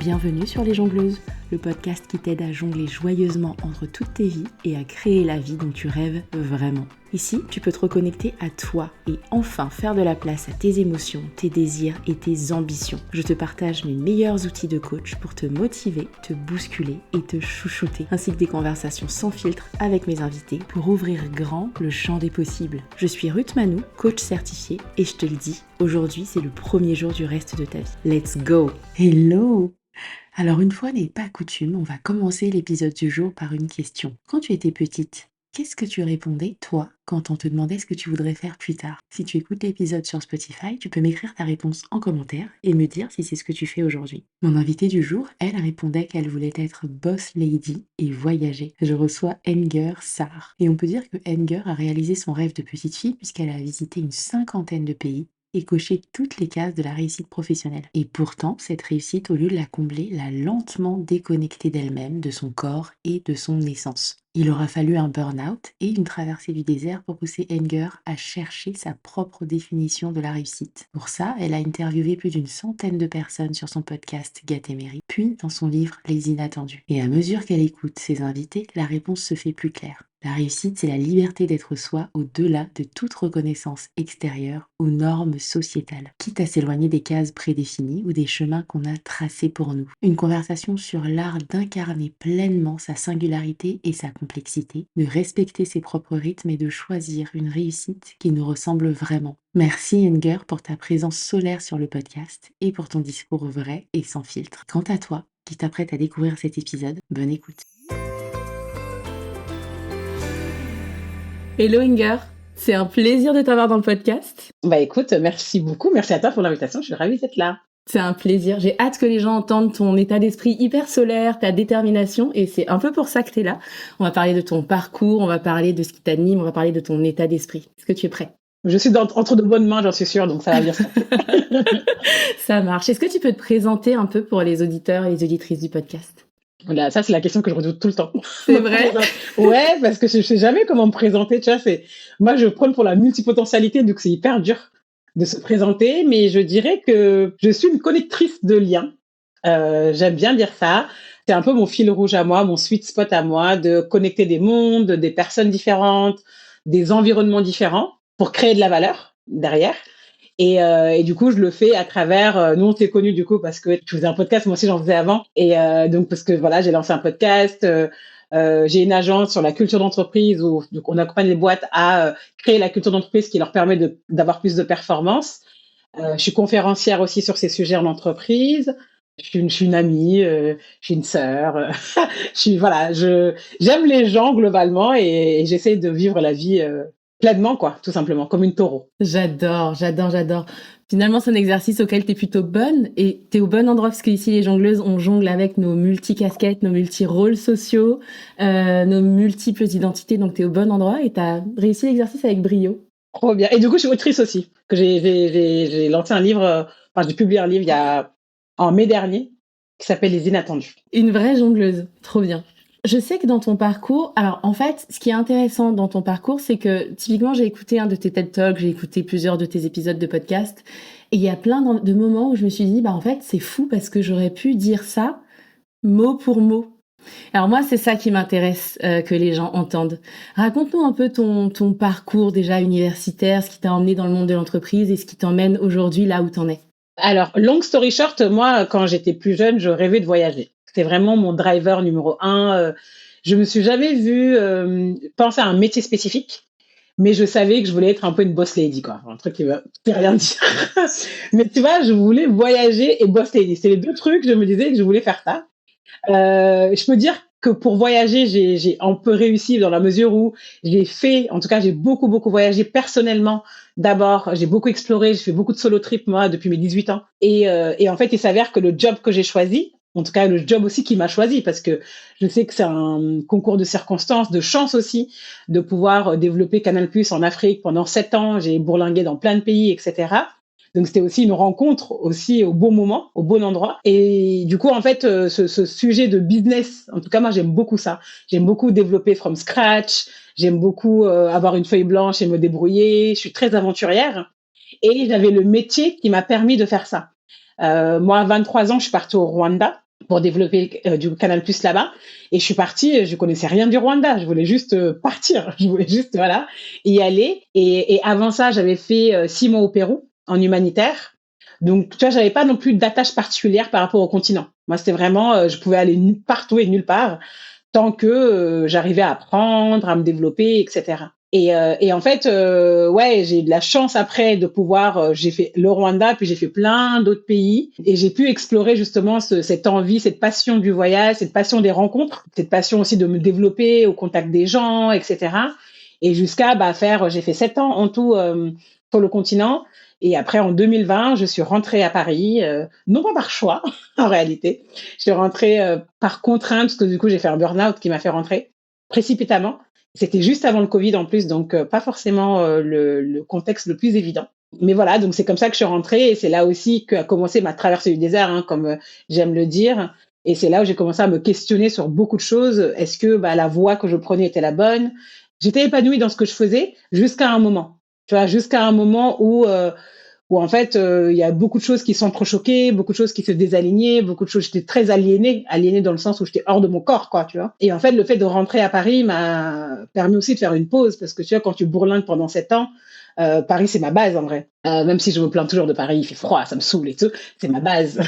Bienvenue sur Les Jongleuses, le podcast qui t'aide à jongler joyeusement entre toutes tes vies et à créer la vie dont tu rêves vraiment. Ici, tu peux te reconnecter à toi et enfin faire de la place à tes émotions, tes désirs et tes ambitions. Je te partage mes meilleurs outils de coach pour te motiver, te bousculer et te chouchouter, ainsi que des conversations sans filtre avec mes invités pour ouvrir grand le champ des possibles. Je suis Ruth Manou, coach certifiée, et je te le dis, aujourd'hui c'est le premier jour du reste de ta vie. Let's go! Hello! Alors une fois n'est pas coutume, on va commencer l'épisode du jour par une question. Quand tu étais petite, qu'est-ce que tu répondais, toi, quand on te demandait ce que tu voudrais faire plus tard? Si tu écoutes l'épisode sur Spotify, tu peux m'écrire ta réponse en commentaire et me dire si c'est ce que tu fais aujourd'hui. Mon invitée du jour, elle répondait qu'elle voulait être boss lady et voyager. Je reçois Enger Sarr. Et on peut dire que Enger a réalisé son rêve de petite fille puisqu'elle a visité une 50aine de pays et cocher toutes les cases de la réussite professionnelle. Et pourtant, cette réussite, au lieu de la combler, l'a lentement déconnectée d'elle-même, de son corps et de son essence. Il aura fallu un burn-out et une traversée du désert pour pousser Enger à chercher sa propre définition de la réussite. Pour ça, elle a interviewé plus d'une centaine de personnes sur son podcast Gatéméry, puis dans son livre Les Inattendus. Et à mesure qu'elle écoute ses invités, la réponse se fait plus claire. La réussite, c'est la liberté d'être soi au-delà de toute reconnaissance extérieure aux normes sociétales, quitte à s'éloigner des cases prédéfinies ou des chemins qu'on a tracés pour nous. Une conversation sur l'art d'incarner pleinement sa singularité et sa complexité, de respecter ses propres rythmes et de choisir une réussite qui nous ressemble vraiment. Merci Enger pour ta présence solaire sur le podcast et pour ton discours vrai et sans filtre. Quant à toi, qui t'apprête à découvrir cet épisode, bonne écoute. Hello Inger, c'est un plaisir de t'avoir dans le podcast. Bah écoute, merci beaucoup, merci à toi pour l'invitation, je suis ravie d'être là. C'est un plaisir, j'ai hâte que les gens entendent ton état d'esprit hyper solaire, ta détermination, et c'est un peu pour ça que t'es là. On va parler de ton parcours, on va parler de ce qui t'anime, on va parler de ton état d'esprit. Est-ce que tu es prêt? Je suis entre de bonnes mains, j'en suis sûre, donc ça va bien se passer. Ça marche. Est-ce que tu peux te présenter un peu pour les auditeurs et les auditrices du podcast? Voilà, ça c'est la question que je redoute tout le temps. C'est vrai? Ouais, parce que je sais jamais comment me présenter, tu vois, moi je prône pour la multipotentialité, donc c'est hyper dur de se présenter, mais je dirais que je suis une connectrice de liens. J'aime bien dire ça. C'est un peu mon fil rouge à moi, mon sweet spot à moi, de connecter des mondes, des personnes différentes, des environnements différents pour créer de la valeur derrière. Et du coup, je le fais à travers. Nous, on s'est connus du coup parce que tu faisais un podcast, moi aussi j'en faisais avant. Et donc parce que voilà, j'ai lancé un podcast. J'ai une agence sur la culture d'entreprise où donc, on accompagne les boîtes à créer la culture d'entreprise qui leur permet d'avoir plus de performance. Je suis conférencière aussi sur ces sujets en entreprise. Je suis une amie, je suis une sœur. J'aime les gens globalement et j'essaie de vivre la vie pleinement, quoi, tout simplement, comme une taureau. J'adore. Finalement, c'est un exercice auquel tu es plutôt bonne et tu es au bon endroit parce qu'ici, les jongleuses, on jongle avec nos multi-casquettes, nos multi-rôles sociaux, nos multiples identités. Donc, tu es au bon endroit et tu as réussi l'exercice avec brio. Trop bien. Et du coup, je suis autrice aussi. Que j'ai lancé un livre, j'ai publié un livre en mai dernier qui s'appelle Les Inattendus. Une vraie jongleuse. Trop bien. Je sais que dans ton parcours, alors en fait, ce qui est intéressant dans ton parcours, c'est que typiquement, j'ai écouté un de tes TED Talks, j'ai écouté plusieurs de tes épisodes de podcast, et il y a plein de moments où je me suis dit, en fait, c'est fou parce que j'aurais pu dire ça mot pour mot. Alors moi, c'est ça qui m'intéresse que les gens entendent. Raconte-nous un peu ton parcours déjà universitaire, ce qui t'a emmené dans le monde de l'entreprise et ce qui t'emmène aujourd'hui là où t'en es. Alors, long story short, moi, quand j'étais plus jeune, je rêvais de voyager. C'était vraiment mon driver numéro 1. Je me suis jamais vue penser à un métier spécifique, mais je savais que je voulais être un peu une boss lady, quoi. Un truc qui veut rien dire. Mais tu vois, je voulais voyager et boss lady. C'est les deux trucs, je me disais que je voulais faire ça. Je peux dire que pour voyager, j'ai un peu réussi dans la mesure où j'ai beaucoup voyagé personnellement. D'abord, j'ai beaucoup exploré, j'ai fait beaucoup de solo trip, moi, depuis mes 18 ans. Et en fait, il s'avère que le job que j'ai choisi, en tout cas, le job aussi qui m'a choisi, parce que je sais que c'est un concours de circonstances, de chance aussi, de pouvoir développer Canal+ en Afrique pendant 7 ans. J'ai bourlingué dans plein de pays, etc. Donc, c'était aussi une rencontre aussi au bon moment, au bon endroit. Et du coup, en fait, ce sujet de business, en tout cas, moi, j'aime beaucoup ça. J'aime beaucoup développer from scratch. J'aime beaucoup avoir une feuille blanche et me débrouiller. Je suis très aventurière. Et j'avais le métier qui m'a permis de faire ça. Moi, à 23 ans, je suis partie au Rwanda pour développer du Canal+ là-bas. Et je suis partie, je connaissais rien du Rwanda, je voulais juste partir, je voulais juste voilà y aller. Et avant ça, j'avais fait 6 mois au Pérou en humanitaire. Donc tu vois, j'avais pas non plus d'attache particulière par rapport au continent. Moi, c'était vraiment, je pouvais aller partout et nulle part tant que j'arrivais à apprendre, à me développer, etc. Et en fait, ouais, j'ai eu de la chance après de pouvoir. J'ai fait le Rwanda, puis j'ai fait plein d'autres pays, et j'ai pu explorer justement cette envie, cette passion du voyage, cette passion des rencontres, cette passion aussi de me développer au contact des gens, etc. Et jusqu'à faire, j'ai fait 7 ans en tout sur le continent. Et après, en 2020, je suis rentrée à Paris, non pas par choix, en réalité. Je suis rentrée par contrainte, parce que du coup, j'ai fait un burn-out qui m'a fait rentrer précipitamment. C'était juste avant le Covid en plus, donc pas forcément le contexte le plus évident. Mais voilà, donc c'est comme ça que je suis rentrée, et c'est là aussi qu'a commencé ma traversée du désert, hein, comme j'aime le dire. Et c'est là où j'ai commencé à me questionner sur beaucoup de choses. Est-ce que la voie que je prenais était la bonne? J'étais épanouie dans ce que je faisais jusqu'à un moment. Tu vois, jusqu'à un moment où en fait, il y a beaucoup de choses qui s'entrechoquaient, beaucoup de choses qui se désalignaient, beaucoup de choses. J'étais très aliénée dans le sens où j'étais hors de mon corps, quoi, tu vois. Et en fait, le fait de rentrer à Paris m'a permis aussi de faire une pause, parce que tu vois, quand tu bourlingues pendant 7 ans, Paris, c'est ma base en vrai. Même si je me plains toujours de Paris, il fait froid, ça me saoule et tout, c'est ma base.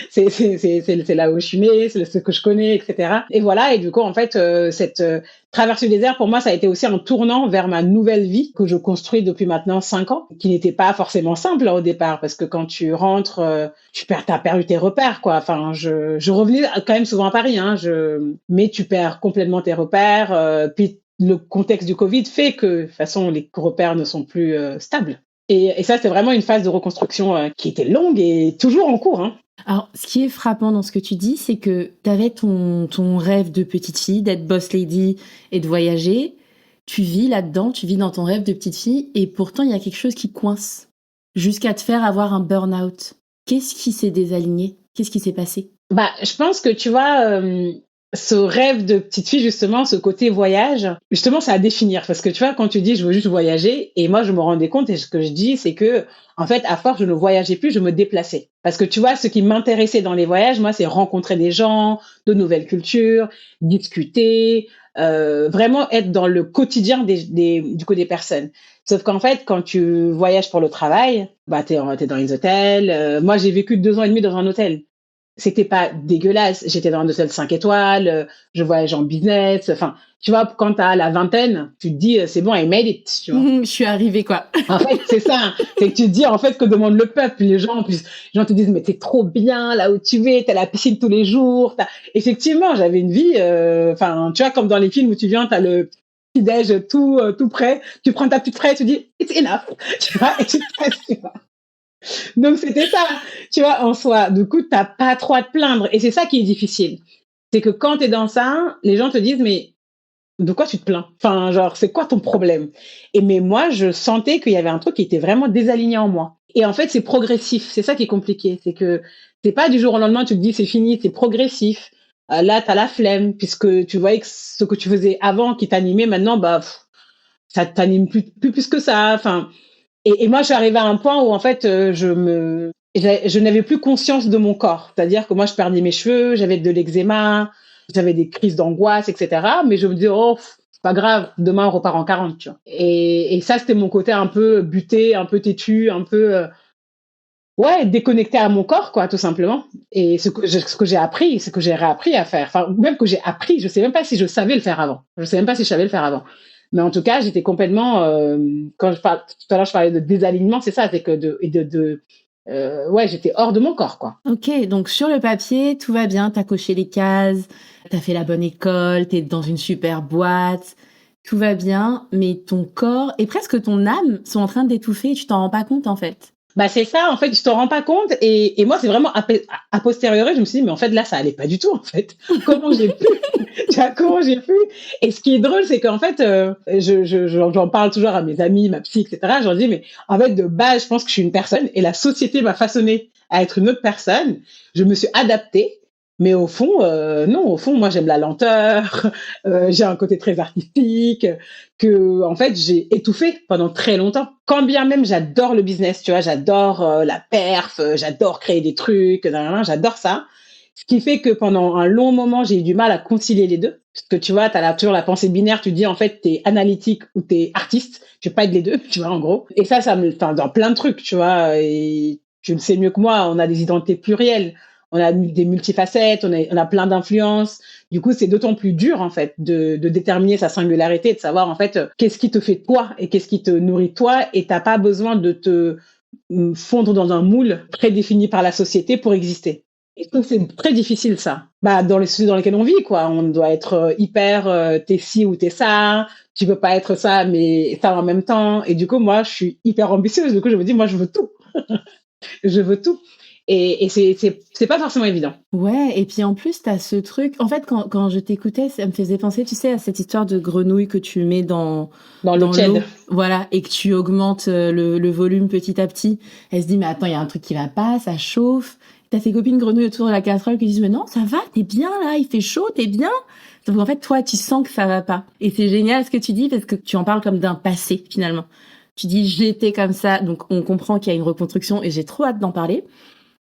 C'est là où je suis née, c'est ce que je connais, etc. Et voilà, et du coup, en fait, cette traversée du désert, pour moi, ça a été aussi un tournant vers ma nouvelle vie que je construis depuis maintenant 5 ans, qui n'était pas forcément simple au départ, parce que quand tu rentres, t'as perdu tes repères, quoi. Enfin, je revenais quand même souvent à Paris, hein, mais tu perds complètement tes repères, puis le contexte du Covid fait que, de toute façon, les repères ne sont plus stables. Et ça, c'est vraiment une phase de reconstruction qui était longue et toujours en cours, hein. Alors, ce qui est frappant dans ce que tu dis, c'est que tu avais ton rêve de petite fille, d'être boss lady et de voyager. Tu vis là-dedans, tu vis dans ton rêve de petite fille, et pourtant, il y a quelque chose qui coince jusqu'à te faire avoir un burn-out. Qu'est-ce qui s'est désaligné? Qu'est-ce qui s'est passé? Je pense que, tu vois, ce rêve de petite fille, justement, ce côté voyage, justement, c'est à définir. Parce que, tu vois, quand tu dis je veux juste voyager, et moi, je me rendais compte, et ce que je dis, c'est que, en fait, à force, je ne voyageais plus, je me déplaçais. Parce que, tu vois, ce qui m'intéressait dans les voyages, moi, c'est rencontrer des gens, de nouvelles cultures, discuter, vraiment être dans le quotidien du coup, des personnes. Sauf qu'en fait, quand tu voyages pour le travail, t'es dans les hôtels. Moi, j'ai vécu 2 ans et demi dans un hôtel. C'était pas dégueulasse. J'étais dans un hôtel 5 étoiles, je voyage en business. Enfin, tu vois, quand t'as la vingtaine, tu te dis, c'est bon, I made it, tu vois. Je suis arrivée, quoi. En fait, c'est ça. Hein. C'est que tu te dis, en fait, que demande le peuple. Les gens, en plus, les gens te disent, mais t'es trop bien là où tu es, t'as la piscine tous les jours. Effectivement, j'avais une vie, enfin, tu vois, comme dans les films où tu viens, t'as le petit-déj tout prêt. Tu prends ta petite fraise, tu dis, it's enough. Tu vois, et tu te casses, tu vois. Donc c'était ça, tu vois, en soi. Du coup, t'as pas trop à te plaindre. Et c'est ça qui est difficile. C'est que quand t'es dans ça, les gens te disent, mais de quoi tu te plains? Enfin, genre, c'est quoi ton problème? Mais moi, je sentais qu'il y avait un truc qui était vraiment désaligné en moi. Et en fait, c'est progressif. C'est ça qui est compliqué. C'est que c'est pas du jour au lendemain, tu te dis, c'est fini, c'est progressif. Là, t'as la flemme, puisque tu voyais que ce que tu faisais avant qui t'animait, maintenant, ça t'anime plus que ça. Enfin, et moi, je suis arrivée à un point où, en fait, je n'avais plus conscience de mon corps. C'est-à-dire que moi, je perdais mes cheveux, j'avais de l'eczéma, j'avais des crises d'angoisse, etc. Mais je me disais, oh, c'est pas grave, demain, on repart en 40, tu vois. Et ça, c'était mon côté un peu buté, un peu têtu, un peu, ouais, déconnecté à mon corps, quoi, tout simplement. Et ce que j'ai appris, ce que j'ai réappris à faire, enfin, même que j'ai appris, je sais même pas si je savais le faire avant. Je sais même pas si je savais le faire avant. Mais en tout cas, j'étais complètement, quand tout à l'heure, je parlais de désalignement, c'est ça, c'est que ouais, j'étais hors de mon corps, quoi. Ok, donc sur le papier, tout va bien, t'as coché les cases, t'as fait la bonne école, t'es dans une super boîte, tout va bien, mais ton corps et presque ton âme sont en train d'étouffer et tu t'en rends pas compte, en fait. C'est ça, en fait, tu t'en rends pas compte. Et moi, c'est vraiment a posteriori, je me suis dit, mais en fait, là, ça allait pas du tout, en fait. Comment j'ai pu? Tu vois, comment j'ai pu? Et ce qui est drôle, c'est qu'en fait, j'en parle toujours à mes amis, ma psy, etc. Je leur dis, mais en fait, de base, je pense que je suis une personne et la société m'a façonné à être une autre personne. Je me suis adaptée. Mais au fond, non, au fond, moi, j'aime la lenteur, j'ai un côté très artistique, que, en fait, j'ai étouffé pendant très longtemps. Quand bien même j'adore le business, tu vois, j'adore la perf, j'adore créer des trucs, j'adore ça. Ce qui fait que pendant un long moment, j'ai eu du mal à concilier les deux. Parce que tu vois, tu as toujours la pensée binaire, tu dis en fait, tu es analytique ou tu es artiste. Je vais pas être les deux, tu vois, en gros. Et ça me, enfin, dans plein de trucs, tu vois, et tu le sais mieux que moi, on a des identités plurielles, on a des multifacettes, on a plein d'influences. Du coup, c'est d'autant plus dur, en fait, de déterminer sa singularité, de savoir, en fait, qu'est-ce qui te fait toi et qu'est-ce qui te nourrit toi. Et t'as pas besoin de te fondre dans un moule prédéfini par la société pour exister. Et je trouve que c'est très difficile, ça. Bah, dans les sociétés dans lesquelles on vit, quoi. On doit être hyper, t'es ci ou t'es ça. Tu peux pas être ça, mais ça en même temps. Et du coup, moi, je suis hyper ambitieuse. Du coup, je me dis, moi, je veux tout. Je veux tout. Et c'est pas forcément évident. Ouais, et puis en plus, t'as ce truc. En fait, quand je t'écoutais, ça me faisait penser, tu sais, à cette histoire de grenouille que tu mets Dans l'eau dans tiède. l'eau, voilà, et que tu augmentes le volume petit à petit. Elle se dit, mais attends, il y a un truc qui va pas, ça chauffe. T'as tes copines grenouilles autour de la casserole qui disent, mais non, ça va, t'es bien là, il fait chaud, t'es bien. Donc en fait, toi, tu sens que ça va pas. Et c'est génial ce que tu dis parce que tu en parles comme d'un passé, finalement. Tu dis, j'étais comme ça, donc on comprend qu'il y a une reconstruction et j'ai trop hâte d'en parler.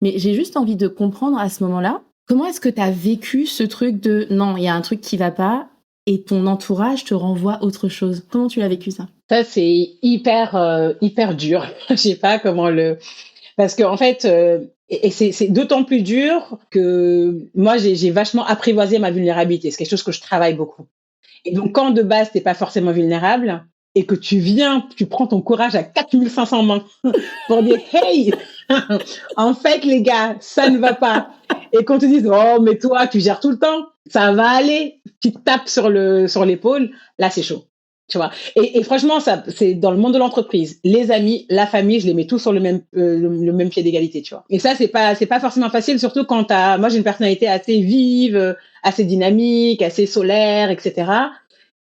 Mais j'ai juste envie de comprendre à ce moment-là, comment est-ce que tu as vécu ce truc de non, il y a un truc qui va pas et ton entourage te renvoie autre chose. Comment tu l'as vécu ça? Ça, c'est hyper dur. Je sais pas comment le. Parce que en fait, et c'est d'autant plus dur que moi, j'ai vachement apprivoisé ma vulnérabilité. C'est quelque chose que je travaille beaucoup. Et donc, quand de base, t'es pas forcément vulnérable et que tu prends ton courage à 4500 mains pour dire, hey, en fait, les gars, ça ne va pas. Et qu'on te dise, oh, mais toi, tu gères tout le temps, ça va aller, tu te tapes sur l'épaule, là, c'est chaud. Tu vois. Et franchement, ça, c'est dans le monde de l'entreprise. Les amis, la famille, je les mets tous sur le même pied d'égalité, tu vois. Et ça, c'est pas forcément facile, surtout quand moi, j'ai une personnalité assez vive, assez dynamique, assez solaire, etc.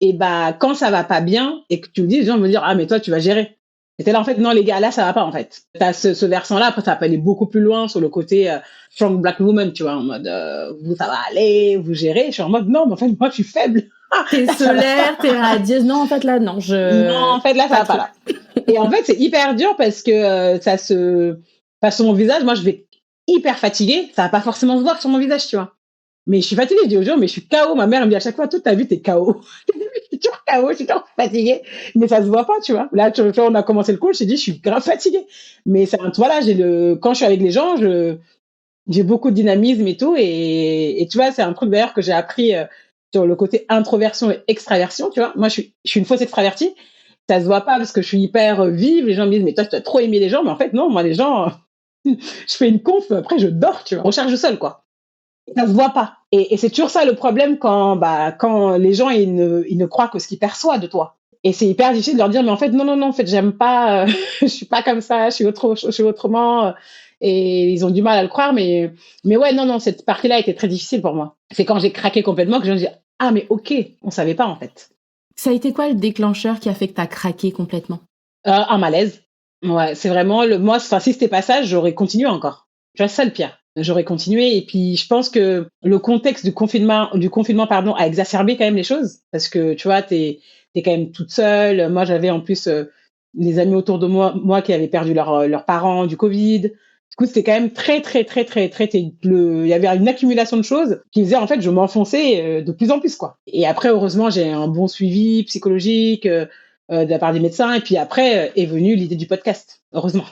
Et bah, quand ça va pas bien et que tu me dis, les gens vont me dire, ah, mais toi, tu vas gérer. Et c'est là, en fait, non, les gars, là, ça va pas, en fait. T'as ce versant-là, après, ça peut aller beaucoup plus loin sur le côté strong black woman, tu vois, en mode, vous, ça va aller, vous gérez. Je suis en mode, non, mais en fait, moi, je suis faible. T'es Là, ça va solaire, t'es radieuse. Non, en fait, là, non, non, en fait, là, ça pas va pas trop. là. Et en fait, c'est hyper dur parce que enfin, sur mon visage, moi, je vais hyper fatiguée. Ça va pas forcément se voir sur mon visage, tu vois. Mais je suis fatiguée, je dis aux gens, mais je suis KO. Ma mère elle me dit à chaque fois, toute ta vie, t'es KO. Je suis toujours KO, je suis toujours fatiguée. Mais ça se voit pas, tu vois. Là, tu vois, on a commencé le cours, je t'ai dit, je suis grave fatiguée. Mais voilà, quand je suis avec les gens, j'ai beaucoup de dynamisme et tout. Et tu vois, c'est un truc d'ailleurs que j'ai appris sur le côté introversion et extraversion, tu vois. Moi, je suis une fausse extravertie. Ça se voit pas parce que je suis hyper vive. Les gens me disent, mais toi, tu as trop aimé les gens. Mais en fait, non, moi, les gens, je fais une conf, après, je dors, tu vois. Recharge le sol, quoi. Ça se voit pas. Et c'est toujours ça le problème quand les gens, ils ne croient que ce qu'ils perçoivent de toi. Et c'est hyper difficile de leur dire, mais en fait, non, non, non, en fait, j'aime pas, je suis pas comme ça, je suis autrement. Et ils ont du mal à le croire, mais ouais, non, non, cette partie-là a été très difficile pour moi. C'est quand j'ai craqué complètement que je me dis, ah, mais ok, on savait pas, en fait. Ça a été quoi le déclencheur qui a fait que t'as craqué complètement? Un malaise. Ouais, c'est vraiment moi, enfin, si c'était pas ça, j'aurais continué encore. Tu vois, c'est ça le pire. J'aurais continué. Et puis, je pense que le contexte du confinement, pardon, a exacerbé quand même les choses. Parce que, tu vois, t'es quand même toute seule. Moi, j'avais en plus des amis autour de moi qui avaient perdu leurs parents du Covid. Du coup, c'était quand même très, très, très, très, très, il y avait une accumulation de choses qui faisait, en fait, je m'enfonçais de plus en plus, quoi. Et après, heureusement, j'ai un bon suivi psychologique de la part des médecins. Et puis après est venue l'idée du podcast, heureusement,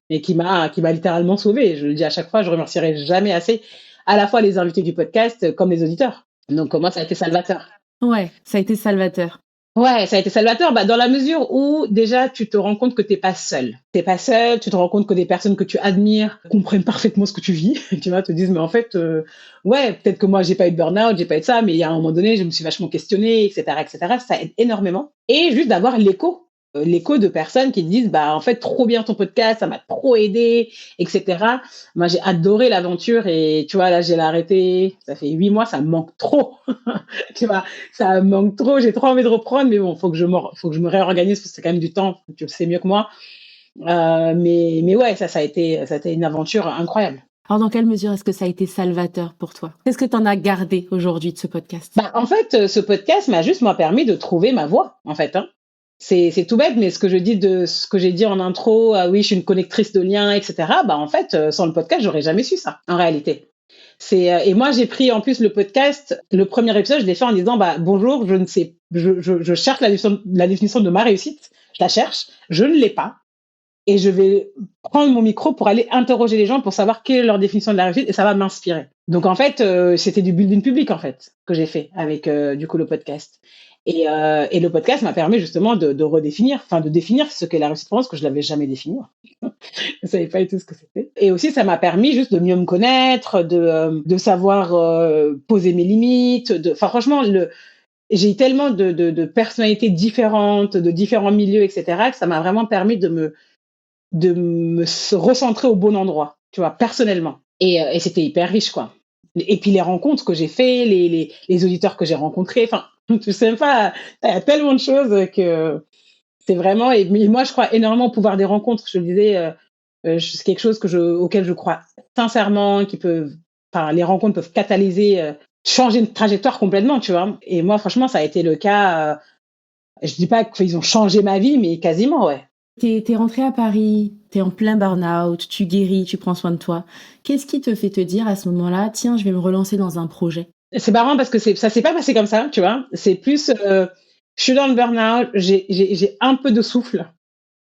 et qui m'a littéralement sauvée. Je le dis à chaque fois, je remercierai jamais assez à la fois les invités du podcast comme les auditeurs. Donc moi, ça a été salvateur. Ouais, ça a été salvateur. Ouais, ça a été salvateur, dans la mesure où déjà tu te rends compte que t'es pas seul. T'es pas seul, tu te rends compte que des personnes que tu admires comprennent parfaitement ce que tu vis. Tu vois, te disent mais en fait, ouais, peut-être que moi j'ai pas eu de burn-out, j'ai pas eu de ça, mais il y a un moment donné, je me suis vachement questionnée, etc., etc. Ça aide énormément. Et juste d'avoir l'écho de personnes qui te disent bah en fait trop bien ton podcast, ça m'a trop aidé, etc. Moi j'ai adoré l'aventure et tu vois là j'ai l'arrêté, ça fait 8 mois, ça me manque trop. Tu vois, ça me manque trop, j'ai trop envie de reprendre, mais bon, faut que je me réorganise parce que c'est quand même du temps, tu le sais mieux que moi. Mais ouais, ça a été une aventure incroyable. Alors, dans quelle mesure est-ce que ça a été salvateur pour toi? Qu'est-ce que t'en as gardé aujourd'hui de ce podcast? En fait, ce podcast m'a juste moi permis de trouver ma voie, en fait. Hein. C'est tout bête, mais ce que j'ai dit en intro, ah oui, je suis une connectrice de liens, etc. En fait, sans le podcast, j'aurais jamais su ça, en réalité. Et moi, j'ai pris en plus le podcast. Le premier épisode, je l'ai fait en disant, bonjour, je ne sais, je cherche la définition de ma réussite. Je la cherche, je ne l'ai pas. Et je vais prendre mon micro pour aller interroger les gens pour savoir quelle est leur définition de la réussite et ça va m'inspirer. Donc en fait, c'était du building public en fait que j'ai fait avec du coup le podcast. Et le podcast m'a permis justement de redéfinir, enfin de définir ce qu'est la réussite pour moi, parce que je l'avais jamais défini. Je savais pas du tout ce que c'était. Et aussi, ça m'a permis juste de mieux me connaître, de savoir poser mes limites. Enfin franchement, j'ai tellement de personnalités différentes, de différents milieux, etc., que ça m'a vraiment permis de me recentrer au bon endroit, tu vois, personnellement. Et c'était hyper riche, quoi. Et puis les rencontres que j'ai fait, les auditeurs que j'ai rencontrés, enfin, tu sais pas, il y a tellement de choses que c'est vraiment. Et moi, je crois énormément au pouvoir des rencontres. Je le disais, c'est quelque chose auquel je crois sincèrement, enfin, les rencontres peuvent catalyser, changer une trajectoire complètement, tu vois. Et moi, franchement, ça a été le cas. Je dis pas qu'ils ont changé ma vie, mais quasiment, ouais. T'es rentrée à Paris, t'es en plein burn-out, tu guéris, tu prends soin de toi. Qu'est-ce qui te fait te dire à ce moment-là, tiens, je vais me relancer dans un projet? C'est marrant parce que ça s'est pas passé comme ça, tu vois. C'est plus, je suis dans le burn-out, j'ai un peu de souffle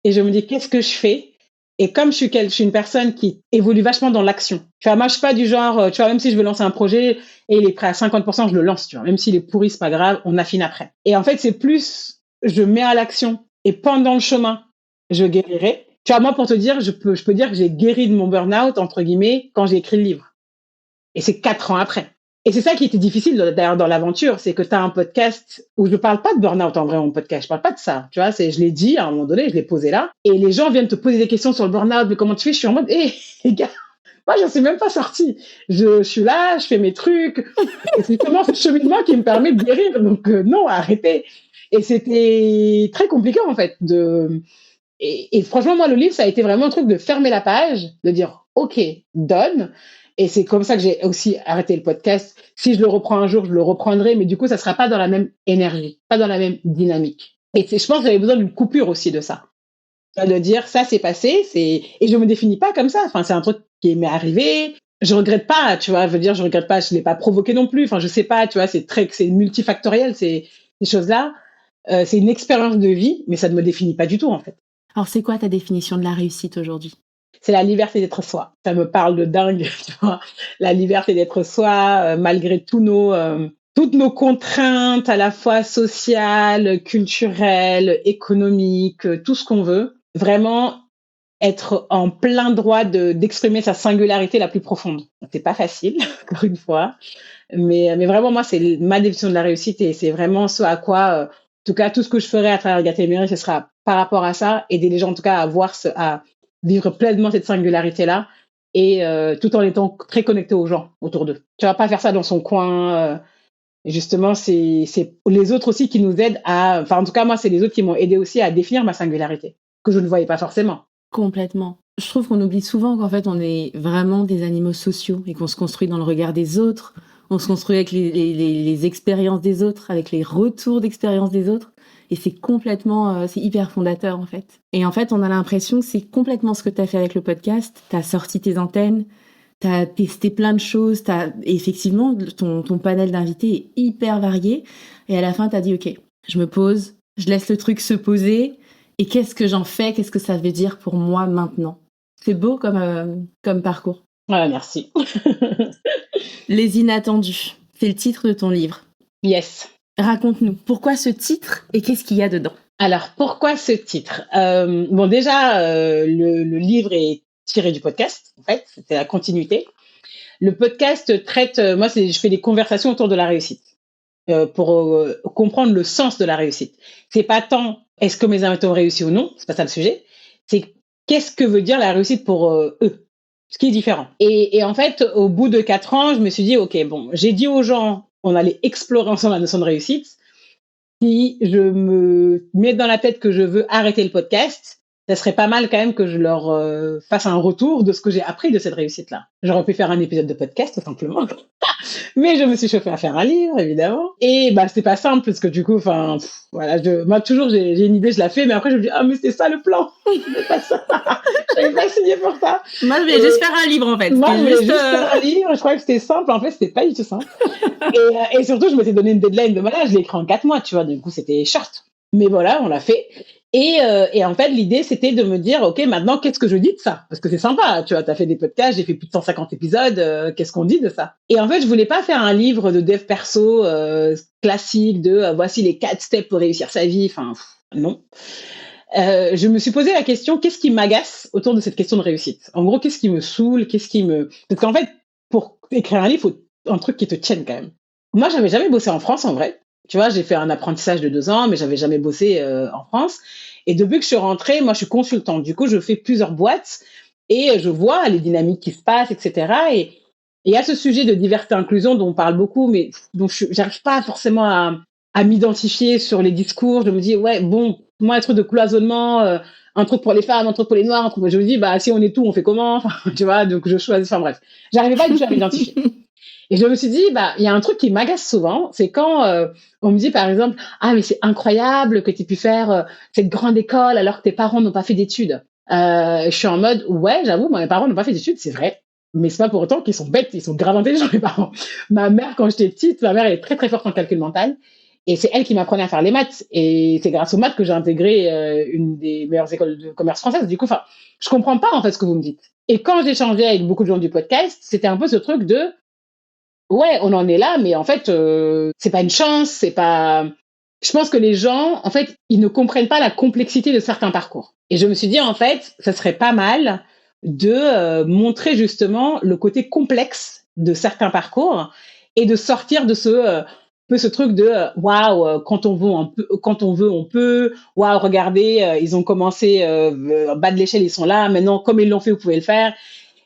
et je me dis qu'est-ce que je fais? Et comme je suis une personne qui évolue vachement dans l'action. Tu vois, moi je suis pas du genre, tu vois, même si je veux lancer un projet et il est prêt à 50%, je le lance, tu vois. Même s'il est pourri, c'est pas grave, on affine après. Et en fait, c'est plus, je mets à l'action et pendant le chemin, je guérirai. Tu vois, moi pour te dire, je peux dire que j'ai guéri de mon burn-out entre guillemets quand j'ai écrit le livre. Et c'est 4 ans après. Et c'est ça qui était difficile d'ailleurs dans l'aventure, c'est que tu as un podcast où je parle pas de burn-out en vrai, mon podcast, je parle pas de ça. Tu vois, je l'ai dit à un moment donné, je l'ai posé là, et les gens viennent te poser des questions sur le burn-out, mais comment tu fais? Je suis en mode, les gars, moi je suis même pas sortie. Je suis là, je fais mes trucs. Et c'est justement ce cheminement qui me permet de guérir. Donc non, arrêtez. Et c'était très compliqué en fait et franchement, moi, le livre, ça a été vraiment un truc de fermer la page, de dire, OK, donne. Et c'est comme ça que j'ai aussi arrêté le podcast. Si je le reprends un jour, je le reprendrai, mais du coup, ça sera pas dans la même énergie, pas dans la même dynamique. Et je pense que j'avais besoin d'une coupure aussi de ça. De dire, ça, c'est passé, et je me définis pas comme ça. Enfin, c'est un truc qui m'est arrivé. Je regrette pas, tu vois, je veux dire, je regrette pas, je l'ai pas provoqué non plus. Enfin, je sais pas, tu vois, c'est multifactoriel, ces choses-là. C'est une expérience de vie, mais ça ne me définit pas du tout, en fait. Alors, c'est quoi ta définition de la réussite aujourd'hui? C'est la liberté d'être soi. Ça me parle de dingue, tu vois. La liberté d'être soi, malgré toutes nos contraintes, à la fois sociales, culturelles, économiques, tout ce qu'on veut. Vraiment être en plein droit d'exprimer sa singularité la plus profonde. C'est pas facile, encore une fois. Mais vraiment, moi, c'est ma définition de la réussite et c'est vraiment ce à quoi, en tout cas, tout ce que je ferai à travers Gâter Mairie, ce sera par rapport à ça, aider les gens, en tout cas, à vivre pleinement cette singularité-là et tout en étant très connecté aux gens autour d'eux. Tu vas pas faire ça dans son coin. Justement, c'est les autres aussi qui nous aident enfin, en tout cas, moi, c'est les autres qui m'ont aidé aussi à définir ma singularité, que je ne voyais pas forcément. Complètement. Je trouve qu'on oublie souvent qu'en fait, on est vraiment des animaux sociaux et qu'on se construit dans le regard des autres. On se construit avec les expériences des autres, avec les retours d'expérience des autres. Et c'est complètement, c'est hyper fondateur en fait. Et en fait, on a l'impression que c'est complètement ce que tu as fait avec le podcast. Tu as sorti tes antennes, tu as testé plein de choses. Et effectivement, ton panel d'invités est hyper varié. Et à la fin, tu as dit, OK, je me pose, je laisse le truc se poser. Et qu'est-ce que j'en fais? Qu'est-ce que ça veut dire pour moi maintenant? C'est beau comme parcours. Voilà, merci. Les inattendus, c'est le titre de ton livre. Yes. Raconte-nous, pourquoi ce titre et qu'est-ce qu'il y a dedans? Alors, pourquoi ce titre? Bon, déjà, le livre est tiré du podcast, en fait, c'était la continuité. Le podcast traite, moi, je fais des conversations autour de la réussite pour comprendre le sens de la réussite. C'est pas tant est-ce que mes invités ont réussi ou non, c'est pas ça le sujet. C'est qu'est-ce que veut dire la réussite pour eux, ce qui est différent. Et en fait, au bout de 4 ans, je me suis dit, ok, bon, j'ai dit aux gens, on allait explorer ensemble la notion de réussite. Si je me mets dans la tête que je veux arrêter le podcast, ça serait pas mal quand même que je leur fasse un retour de ce que j'ai appris de cette réussite-là. J'aurais pu faire un épisode de podcast, tout simplement. Mais je me suis chauffée à faire un livre, évidemment. Et bah, c'est pas simple, parce que du coup, enfin, voilà, moi, toujours, j'ai une idée, je la fais, mais après, je me dis, ah, mais c'était ça le plan. C'est pas ça. J'avais pas signé pour ça. Moi, je voulais juste faire un livre, en fait. Moi, je voulais juste faire un livre. Je croyais que c'était simple. En fait, c'était pas du tout simple. Et surtout, je m'étais donné une deadline de voilà, je l'ai écrit en 4 mois, tu vois. Du coup, c'était short. Mais voilà, on l'a fait. Et en fait, l'idée, c'était de me dire, OK, maintenant, qu'est-ce que je dis de ça? Parce que c'est sympa, tu vois, t'as fait des podcasts, j'ai fait plus de 150 épisodes, qu'est-ce qu'on dit de ça? Et en fait, je voulais pas faire un livre de dev perso classique de voici les 4 steps pour réussir sa vie. Enfin, non. Je me suis posé la question, qu'est-ce qui m'agace autour de cette question de réussite? En gros, qu'est-ce qui me saoule? Parce qu'en fait, pour écrire un livre, il faut un truc qui te tienne quand même. Moi, j'avais jamais bossé en France, en vrai. Tu vois, j'ai fait un apprentissage de 2 ans, mais j'avais jamais bossé en France. Et depuis que je suis rentrée, moi, je suis consultante. Du coup, je fais plusieurs boîtes et je vois les dynamiques qui se passent, etc. Et il y a ce sujet de diversité-inclusion dont on parle beaucoup, mais dont j'arrive pas forcément à m'identifier sur les discours. Je me dis, ouais, bon, moi, un truc de cloisonnement, un truc pour les femmes, un truc pour les noirs, je me dis, bah, si on est tout, on fait comment? Enfin, tu vois, donc je choisis, enfin bref. J'arrivais pas du tout à m'identifier. Et je me suis dit, bah, il y a un truc qui m'agace souvent, c'est quand on me dit, par exemple, ah, mais c'est incroyable que tu aies pu faire cette grande école alors que tes parents n'ont pas fait d'études. Je suis en mode, ouais, j'avoue, mes parents n'ont pas fait d'études, c'est vrai. Mais c'est pas pour autant qu'ils sont bêtes, ils sont grave intelligents, mes parents. Ma mère, quand j'étais petite, ma mère est très très forte en calcul mental. Et c'est elle qui m'apprenait à faire les maths. Et c'est grâce aux maths que j'ai intégré une des meilleures écoles de commerce françaises. Du coup, enfin, je comprends pas en fait ce que vous me dites. Et quand j'ai échangé avec beaucoup de gens du podcast, c'était un peu ce truc de ouais, on en est là, mais en fait, c'est pas une chance, c'est pas. Je pense que les gens, en fait, ils ne comprennent pas la complexité de certains parcours. Et je me suis dit, en fait, ça serait pas mal de montrer justement le côté complexe de certains parcours et de sortir de ce truc de waouh, quand on veut, on peut. Waouh, regardez, ils ont commencé bas de l'échelle, ils sont là. Maintenant, comme ils l'ont fait, vous pouvez le faire.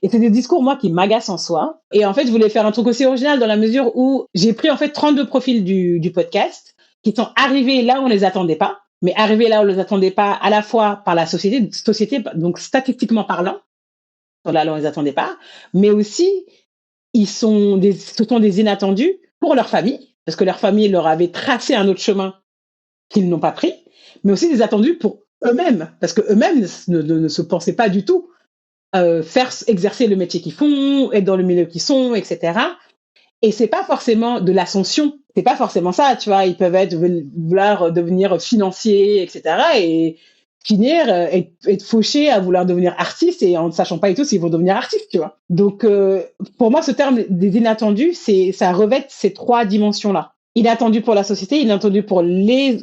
Et c'est des discours, moi, qui m'agacent en soi. Et en fait, je voulais faire un truc aussi original dans la mesure où j'ai pris, en fait, 32 profils du podcast qui sont arrivés là où on les attendait pas, mais arrivés là où on les attendait pas à la fois par la société, donc statistiquement parlant, là où on les attendait pas, mais aussi, ce sont des inattendus pour leur famille, parce que leur famille leur avait tracé un autre chemin qu'ils n'ont pas pris, mais aussi des attendus pour eux-mêmes, parce que eux-mêmes ne se pensaient pas du tout faire exercer le métier qu'ils font, être dans le milieu qu'ils sont, etc. Et c'est pas forcément de l'ascension, c'est pas forcément ça, tu vois. Ils peuvent vouloir devenir financiers, etc. Et finir être fauchés à vouloir devenir artiste et en ne sachant pas du tout s'ils vont devenir artistes, tu vois. Donc pour moi, ce terme des inattendus, ça revêt ces 3 dimensions-là. Inattendu pour la société, inattendu pour les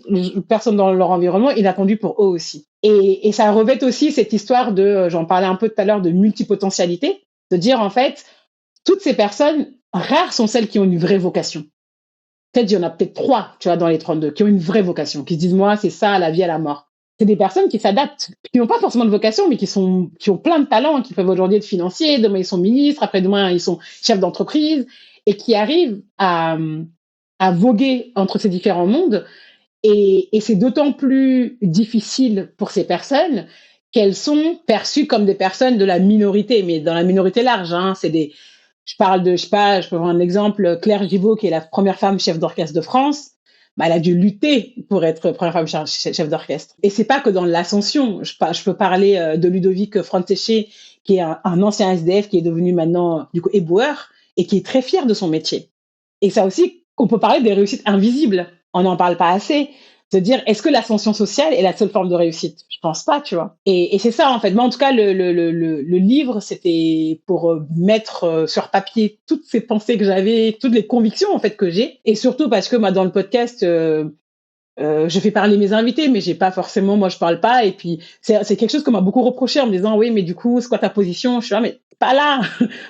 personnes dans leur environnement, inattendu pour eux aussi. Et ça revêt aussi cette histoire de, j'en parlais un peu tout à l'heure, de multipotentialité, de dire en fait, toutes ces personnes, rares sont celles qui ont une vraie vocation. Peut-être il y en a peut-être 3, tu vois, dans les 32, qui ont une vraie vocation, qui se disent, moi, c'est ça, la vie à la mort. C'est des personnes qui s'adaptent, qui n'ont pas forcément de vocation, mais qui ont plein de talents, qui peuvent aujourd'hui être financiers, demain ils sont ministres, après-demain ils sont chefs d'entreprise, et qui arrivent à voguer entre ces différents mondes. Et c'est d'autant plus difficile pour ces personnes qu'elles sont perçues comme des personnes de la minorité, mais dans la minorité large. Hein, je peux prendre un exemple, Claire Gibault, qui est la première femme chef d'orchestre de France. Bah, elle a dû lutter pour être première femme chef d'orchestre. Et c'est pas que dans l'ascension. Je peux parler de Ludovic Franceschi, qui est un ancien SDF, qui est devenu maintenant, du coup, éboueur, et qui est très fier de son métier. Et ça aussi, on peut parler des réussites invisibles. On n'en parle pas assez. De dire, est-ce que l'ascension sociale est la seule forme de réussite? Je pense pas, tu vois. Et c'est ça, en fait. Moi, en tout cas, le livre, c'était pour mettre sur papier toutes ces pensées que j'avais, toutes les convictions, en fait, que j'ai. Et surtout parce que, moi, dans le podcast, je fais parler mes invités, mais j'ai pas forcément, moi, je parle pas. Et puis, c'est quelque chose qu'on m'a beaucoup reproché en me disant, oui, mais du coup, c'est quoi ta position? Je suis là, mais pas là.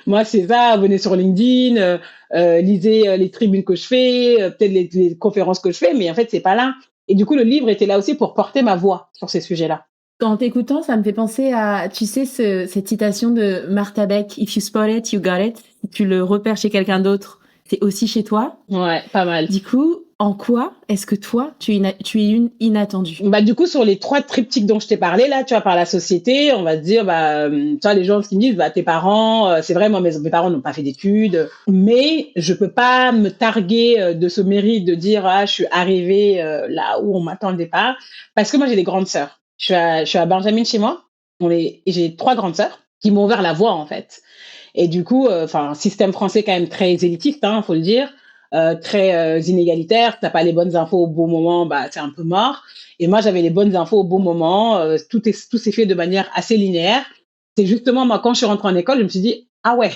Moi, c'est ça. Venez sur LinkedIn, lisez les tribunes que je fais, peut-être les conférences que je fais, mais en fait, c'est pas là. Et du coup, le livre était là aussi pour porter ma voix sur ces sujets-là. En t'écoutant, ça me fait penser à, tu sais, cette citation de Martha Beck, If you spot it, you got it. Si tu le repères chez quelqu'un d'autre, c'est aussi chez toi. Ouais, pas mal. Du coup, en quoi est-ce que toi, tu es une inattendue? Bah, du coup, sur les 3 triptyques dont je t'ai parlé là, tu vois, par la société, on va se dire, tu vois, les gens qui me disent, bah, tes parents, c'est vrai, moi, mes parents n'ont pas fait d'études, mais je peux pas me targuer de ce mérite de dire, ah, je suis arrivée là où on m'attendait pas, parce que moi, j'ai des grandes sœurs. Je suis à Benjamin chez moi, et j'ai 3 grandes sœurs qui m'ont ouvert la voie, en fait. Et du coup, enfin, système français quand même très élitiste, hein, faut le dire, très inégalitaire. T'as pas les bonnes infos au bon moment, bah c'est un peu mort. Et moi, j'avais les bonnes infos au bon moment. Tout s'est fait de manière assez linéaire. C'est justement moi quand je suis rentrée en école, je me suis dit ah ouais,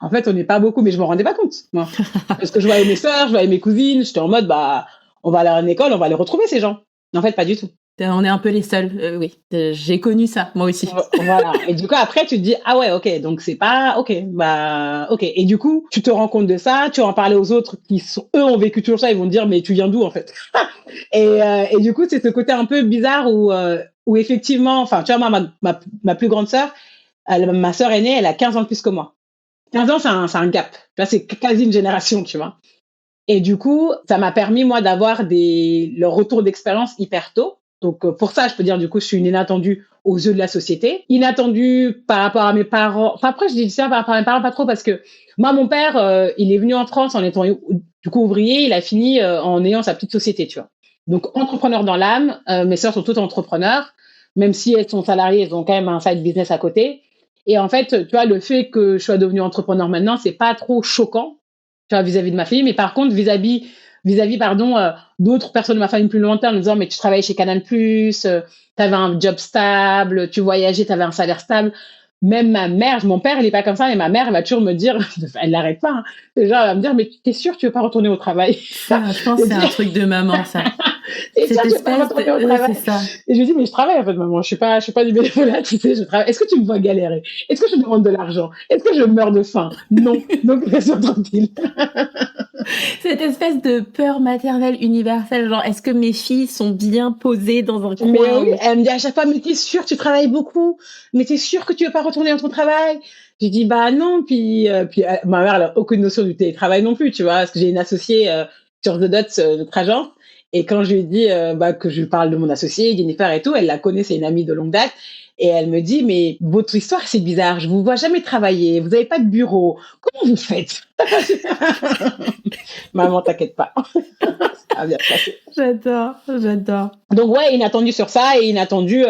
en fait on n'est pas beaucoup, mais je me rendais pas compte moi, parce que je voyais mes sœurs, je voyais mes cousines, j'étais en mode bah on va aller à l'école, on va les retrouver ces gens. En fait, pas du tout. On est un peu les seuls, oui. J'ai connu ça, moi aussi. Voilà. Et du coup, après, tu te dis, ah ouais, ok, donc c'est pas, ok, bah, ok. Et du coup, tu te rends compte de ça, tu vas en parler aux autres qui sont, eux, ont vécu toujours ça, ils vont te dire, mais tu viens d'où, en fait? Et du coup, c'est ce côté un peu bizarre où effectivement, enfin, tu vois, moi, ma plus grande sœur, ma sœur aînée, elle a 15 ans de plus que moi. 15 ans, c'est un gap. Tu vois, c'est quasi une génération, tu vois. Et du coup, ça m'a permis, moi, d'avoir le retour d'expérience hyper tôt. Donc, pour ça, je peux dire, du coup, je suis une inattendue aux yeux de la société. Inattendue par rapport à mes parents. Enfin, après, je dis ça par rapport à mes parents, pas trop, parce que moi, mon père, il est venu en France en étant, du coup, ouvrier. Il a fini en ayant sa petite société, tu vois. Donc, entrepreneur dans l'âme. Mes sœurs sont toutes entrepreneurs. Même si elles sont salariées, elles ont quand même un side business à côté. Et en fait, tu vois, le fait que je sois devenue entrepreneur maintenant, c'est pas trop choquant, tu vois, vis-à-vis de ma famille, mais par contre, vis-à-vis, pardon, d'autres personnes de ma famille plus lointaines, en me disant, mais tu travaillais chez Canal+, t'avais un job stable, tu voyageais, t'avais un salaire stable. Même ma mère, mon père, il est pas comme ça, mais ma mère, elle va toujours me dire, elle n'arrête pas, hein. Genre, elle va me dire, mais t'es sûre que tu veux pas retourner au travail? Ça, je pense que c'est un truc de maman, ça. Et Cette ça, je vais pas espèce retourner au de... travail. c'est ça. Et je lui dis, mais je travaille en fait, maman. Je suis pas du bénévolat, tu sais, je travaille. Est-ce que tu me vois galérer? Est-ce que je demande de l'argent? Est-ce que je meurs de faim? Non. Donc, reste tranquille. Cette espèce de peur maternelle universelle, genre, est-ce que mes filles sont bien posées dans un Mais coin oui, elle me dit à chaque fois, mais t'es sûre, tu travailles beaucoup? Mais t'es sûre que tu veux pas retourner dans ton travail? J'ai dit, bah non. Puis ma mère, elle a aucune notion du télétravail non plus, tu vois, parce que j'ai une associée sur The Dots, notre agence. Et quand je lui ai dit bah, que je lui parle de mon associée, Jennifer et tout, elle la connaît, c'est une amie de longue date. Et elle me dit, mais votre histoire, c'est bizarre. Je vous vois jamais travailler. Vous avez pas de bureau. Comment vous faites? Maman, t'inquiète pas. Ça va bien se passer. J'adore. Donc ouais, inattendu sur ça et inattendu.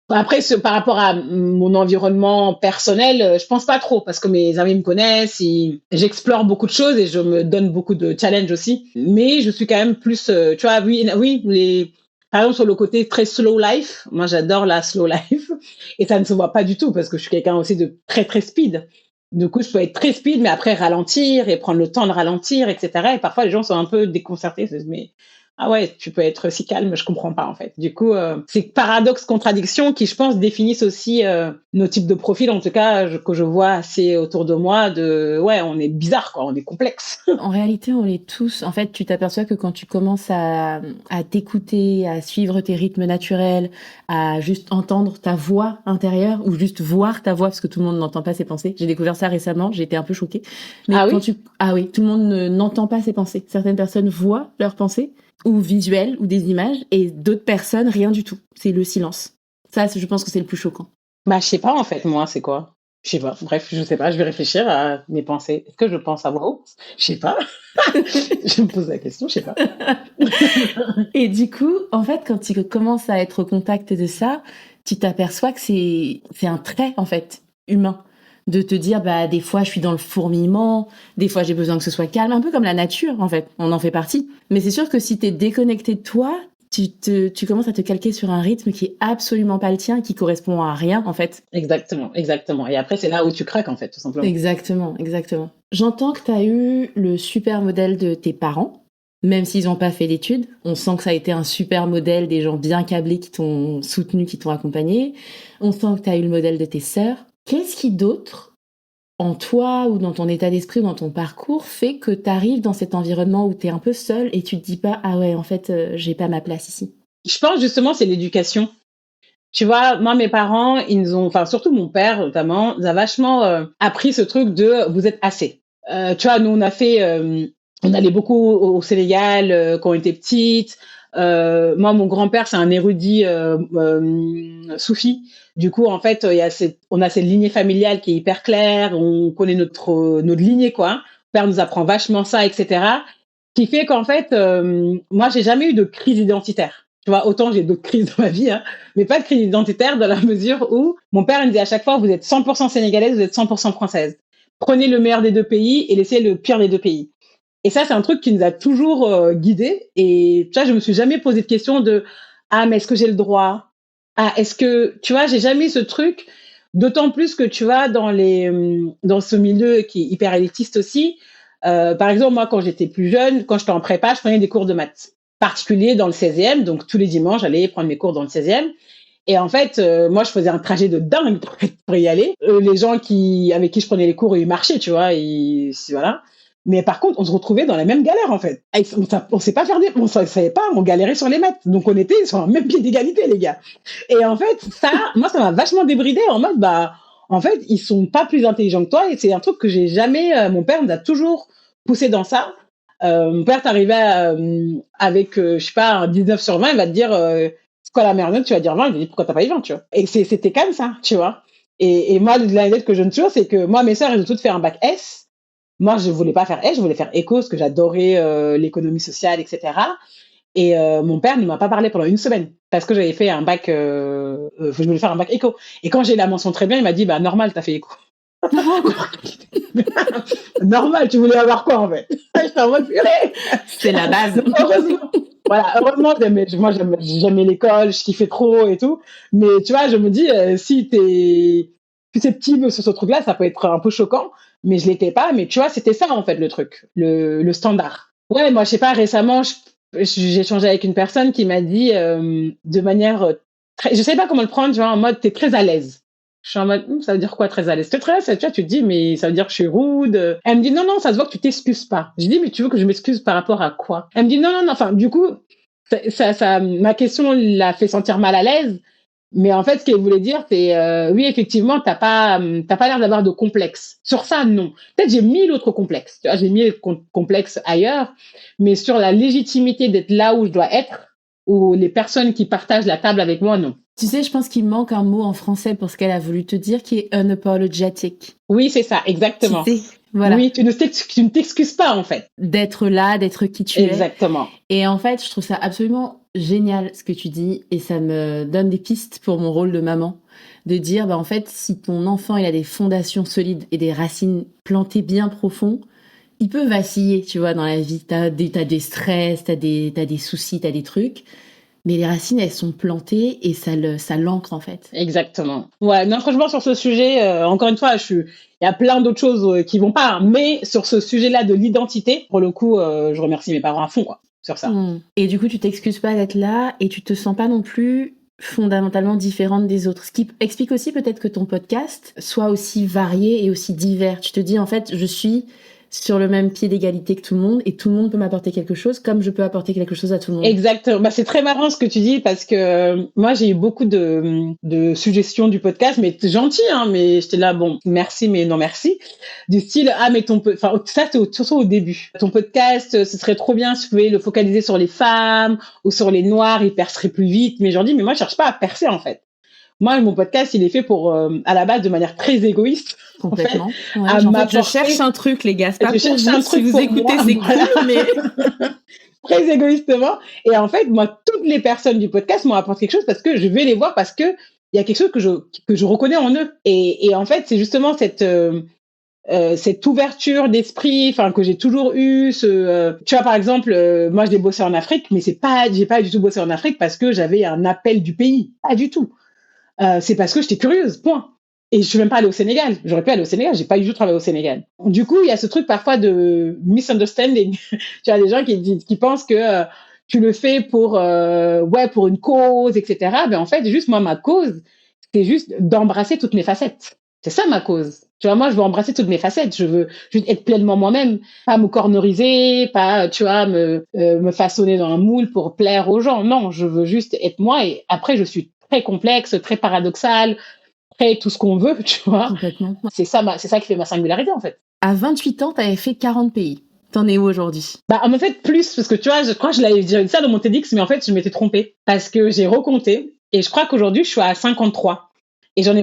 Après, par rapport à mon environnement personnel, je pense pas trop parce que mes amis me connaissent, j'explore beaucoup de choses et je me donne beaucoup de challenges aussi. Mais je suis quand même plus, tu vois, oui, par exemple sur le côté très slow life. Moi, j'adore la slow life et ça ne se voit pas du tout parce que je suis quelqu'un aussi de très très speed. Du coup, je peux être très speed, mais après ralentir et prendre le temps de ralentir, etc. Et parfois, les gens sont un peu déconcertés. Ils se disent, mais ah ouais, tu peux être si calme, je comprends pas en fait. Du coup, c'est paradoxe, contradiction qui, je pense, définissent aussi nos types de profils, en tout cas, que je vois assez autour de moi. Ouais, on est bizarre, quoi, on est complexe. En réalité, on l'est tous. En fait, tu t'aperçois que quand tu commences à t'écouter, à suivre tes rythmes naturels, à juste entendre ta voix intérieure ou juste voir ta voix, parce que tout le monde n'entend pas ses pensées. J'ai découvert ça récemment, j'ai été un peu choquée. Mais Ah quand oui? ah oui, tout le monde n'entend pas ses pensées. Certaines personnes voient leurs pensées ou visuels ou des images et d'autres personnes, rien du tout. C'est le silence. Ça, je pense que c'est le plus choquant. Bah, je sais pas en fait, moi, c'est quoi? Je sais pas. Bref, je sais pas. Je vais réfléchir à mes pensées. Est-ce que je pense à voix haute? Je sais pas. Je me pose la question, je sais pas. Et du coup, en fait, quand tu commences à être au contact de ça, tu t'aperçois que c'est un trait, en fait, humain. De te dire, bah, des fois, je suis dans le fourmillement, des fois, j'ai besoin que ce soit calme, un peu comme la nature, en fait. On en fait partie. Mais c'est sûr que si t'es déconnecté de toi, tu commences à te calquer sur un rythme qui est absolument pas le tien, qui correspond à rien, en fait. Exactement, exactement. Et après, c'est là où tu craques, en fait, tout simplement. Exactement. J'entends que tu as eu le super modèle de tes parents, même s'ils n'ont pas fait d'études. On sent que ça a été un super modèle, des gens bien câblés qui t'ont soutenu, qui t'ont accompagné. On sent que tu as eu le modèle de tes sœurs. Qu'est-ce qui d'autre, en toi ou dans ton état d'esprit ou dans ton parcours, fait que tu arrives dans cet environnement où tu es un peu seule et tu te dis pas « Ah ouais, en fait, j'ai pas ma place ici ». Je pense justement, c'est l'éducation. Tu vois, moi, mes parents, enfin, surtout mon père notamment, nous a vachement appris ce truc de vous êtes assez. Tu vois, nous, on a fait On allait beaucoup au Sénégal quand on était petite. Moi, mon grand-père, c'est un érudit soufi. Du coup, en fait, on a cette lignée familiale qui est hyper claire. On connaît notre lignée, quoi. Mon père nous apprend vachement ça, etc. Qui fait qu'en fait, moi, j'ai jamais eu de crise identitaire. Tu vois, autant j'ai d'autres crises dans ma vie, hein, mais pas de crise identitaire dans la mesure où mon père il me dit à chaque fois, vous êtes 100% sénégalaise, vous êtes 100% française. Prenez le meilleur des deux pays et laissez le pire des deux pays. Et ça, c'est un truc qui nous a toujours guidés. Et tu vois, je me suis jamais posé de question de ah, mais est-ce que j'ai le droit? Ah, est-ce que tu vois, j'ai jamais eu ce truc. D'autant plus que tu vois, dans ce milieu qui est hyper élitiste aussi. Par exemple, moi, quand j'étais plus jeune, quand j'étais en prépa, je prenais des cours de maths particuliers dans le 16e. Donc tous les dimanches, j'allais prendre mes cours dans le 16e. Et en fait, moi, je faisais un trajet de dingue pour y aller. Les gens avec qui je prenais les cours, ils marchaient, tu vois. Voilà. Mais par contre, on se retrouvait dans la même galère, en fait. On sait pas faire on savait pas, on galérait sur les maths. Donc, on était sur un même pied d'égalité, les gars. Et en fait, moi, ça m'a vachement débridé en mode, en fait, ils sont pas plus intelligents que toi. Et c'est un truc que j'ai jamais, mon père nous a toujours poussé dans ça. Mon père t'arrivait avec, je sais pas, un 19 sur 20, il va te dire, c'est quoi la meilleure note? Tu vas dire 20, il va dire, pourquoi t'as pas eu 20, tu vois? Et c'était comme ça, tu vois. Et moi, l'anecdote que je ne toujours, c'est que moi, mes sœurs, elles ont toutes fait un bac S. Moi, je voulais pas faire S, je voulais faire éco, parce que j'adorais l'économie sociale, etc. Et mon père ne m'a pas parlé pendant une semaine, parce que j'avais fait un bac, je voulais faire un bac éco. Et quand j'ai la mention très bien, il m'a dit, normal, t'as fait éco. Normal, tu voulais avoir quoi, en fait? J'étais en mode purée. C'est la base. Heureusement, j'aimais l'école, je kiffais trop et tout. Mais tu vois, je me dis, si c'est petit sur ce truc-là, ça peut être un peu choquant. Mais je l'étais pas. Mais tu vois, c'était ça, en fait, le truc, le standard. Ouais, moi, je sais pas, récemment, j'ai échangé avec une personne qui m'a dit, de manière je sais pas comment le prendre, tu vois, en mode, t'es très à l'aise. Je suis en mode, ça veut dire quoi, très à l'aise? T'es très à l'aise, tu vois, tu te dis, mais ça veut dire que je suis rude. Elle me dit, non, non, ça se voit que tu t'excuses pas. Je dis, mais tu veux que je m'excuse par rapport à quoi? Elle me dit, non, non, non, enfin, du coup, ma question l'a fait sentir mal à l'aise. Mais en fait, ce qu'elle voulait dire, c'est, oui, effectivement, t'as pas l'air d'avoir de complexe. Sur ça, non. Peut-être j'ai 1000 autres complexes. Tu vois, j'ai 1000 complexes ailleurs. Mais sur la légitimité d'être là où je dois être, ou les personnes qui partagent la table avec moi, non. Tu sais, je pense qu'il manque un mot en français pour ce qu'elle a voulu te dire, qui est unapologetic. Oui, c'est ça, exactement. Tu sais, voilà. Oui, tu ne t'excuses pas, en fait. D'être là, d'être qui tu es. Exactement. Et en fait, je trouve ça absolument génial ce que tu dis, et ça me donne des pistes pour mon rôle de maman. De dire, en fait, si ton enfant il a des fondations solides et des racines plantées bien profond, il peut vaciller, tu vois, dans la vie. T'as des stress, t'as des soucis, t'as des trucs. Mais les racines, elles sont plantées et ça l'ancre, en fait. Exactement. Ouais, non, franchement, sur ce sujet, encore une fois, il y a plein d'autres choses qui vont pas, hein, mais sur ce sujet-là de l'identité, pour le coup, je remercie mes parents à fond, quoi, sur ça. Et du coup, tu t'excuses pas d'être là et tu te sens pas non plus fondamentalement différente des autres. Ce qui explique aussi peut-être que ton podcast soit aussi varié et aussi divers. Tu te dis, en fait, je suis sur le même pied d'égalité que tout le monde et tout le monde peut m'apporter quelque chose comme je peux apporter quelque chose à tout le monde. Exactement. C'est très marrant ce que tu dis parce que moi j'ai eu beaucoup de suggestions du podcast, mais gentil, hein, mais j'étais là, bon, merci, mais non merci. Du style, mais ça c'est surtout au début. Ton podcast, ce serait trop bien si tu pouvais le focaliser sur les femmes ou sur les noirs, il percerait plus vite. Mais j'en dis, mais moi je cherche pas à percer en fait. Moi, mon podcast, il est fait pour, à la base, de manière très égoïste. Complètement. En fait, je cherche un truc, les gars. C'est pas pour vous, si vous écoutez, c'est cool, mais... très égoïstement. Et en fait, moi, toutes les personnes du podcast m'ont apporté quelque chose parce que je vais les voir parce que il y a quelque chose que je reconnais en eux. Et en fait, c'est justement cette ouverture d'esprit, que j'ai toujours eu. Tu vois, par exemple, moi, j'ai bossé en Afrique, mais j'ai pas du tout bossé en Afrique parce que j'avais un appel du pays. Pas du tout. C'est parce que j'étais curieuse, point. Et je suis même pas allée au Sénégal. J'aurais pu aller au Sénégal, j'ai pas du tout travaillé au Sénégal. Du coup, il y a ce truc parfois de misunderstanding. Tu as des gens qui pensent que tu le fais pour une cause, etc. En fait, juste moi, ma cause, c'est juste d'embrasser toutes mes facettes. C'est ça ma cause. Tu vois, moi, je veux embrasser toutes mes facettes. Je veux juste être pleinement moi-même, pas me corneriser, pas, tu vois, me façonner dans un moule pour plaire aux gens. Non, je veux juste être moi. Et après, je suis très complexe, très paradoxal, très tout ce qu'on veut, tu vois. Complètement. C'est ça qui fait ma singularité, en fait. À 28 ans, tu avais fait 40 pays. T'en es où aujourd'hui? Bah, en fait, plus, parce que tu vois, je crois que je l'avais dit ça dans mon TEDx, mais en fait, je m'étais trompée. Parce que j'ai recompté, et je crois qu'aujourd'hui, je suis à 53. Et j'en ai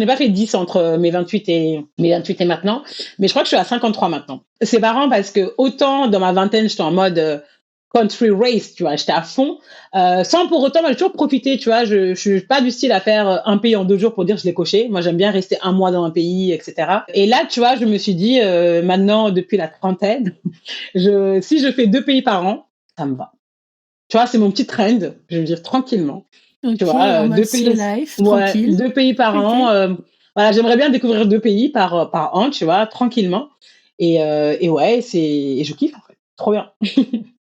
pas fait 10 entre mes 28 et maintenant, mais je crois que je suis à 53 maintenant. C'est marrant parce que autant dans ma vingtaine, j'étais en mode country race, tu vois, j'étais à fond, sans pour autant, moi, j'ai toujours profité, tu vois, je suis pas du style à faire un pays en 2 jours pour dire je l'ai coché. Moi, j'aime bien rester un mois dans un pays, etc. Et là, tu vois, je me suis dit, maintenant, depuis la trentaine, si je fais 2 pays par an, ça me va. Tu vois, c'est mon petit trend, je veux dire tranquillement. Tu Ok, vois, en mode deux slow pays, life, ouais, tranquille. 2 pays par Ok. an. Voilà, j'aimerais bien découvrir 2 pays par an, tu vois, tranquillement. Et ouais, et je kiffe en fait, trop bien.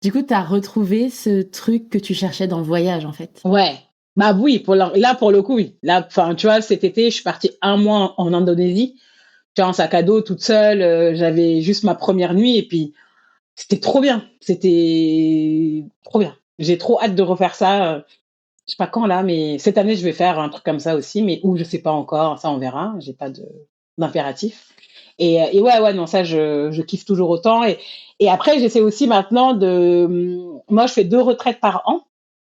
Du coup, t'as retrouvé ce truc que tu cherchais dans le voyage, en fait. Ouais, bah oui, là pour le coup, oui. Là, enfin, tu vois, cet été, je suis partie un mois en Indonésie, tu vois, en sac à dos, toute seule. J'avais juste ma première nuit et puis c'était trop bien. C'était trop bien. J'ai trop hâte de refaire ça. Je sais pas quand là, mais cette année, je vais faire un truc comme ça aussi, mais où je sais pas encore, ça on verra. J'ai pas d'impératif. Et ouais, ouais, non, ça je kiffe toujours autant. Et après, j'essaie aussi maintenant moi, je fais 2 retraites par an,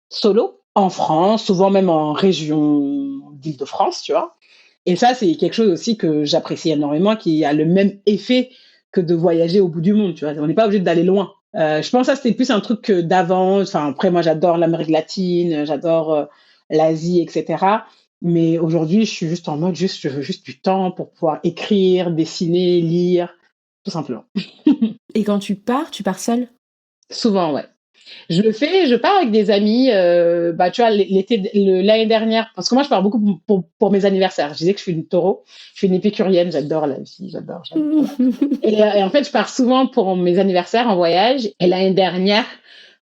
solo, en France, souvent même en région d'Île-de-France, tu vois. Et ça, c'est quelque chose aussi que j'apprécie énormément, qui a le même effet que de voyager au bout du monde, tu vois. On n'est pas obligé d'aller loin. Je pense que ça, c'était plus un truc que d'avant. Enfin, après, moi, j'adore l'Amérique latine, j'adore l'Asie, etc. Mais aujourd'hui, je suis juste en mode, je veux juste du temps pour pouvoir écrire, dessiner, lire, tout simplement. Et quand tu pars seule? Souvent, ouais. Je pars avec des amis, bah, tu vois, l'année dernière, parce que moi, je pars beaucoup pour mes anniversaires. Je disais que je suis une taureau, je suis une épicurienne, j'adore la vie, j'adore. Et en fait, je pars souvent pour mes anniversaires en voyage. Et l'année dernière,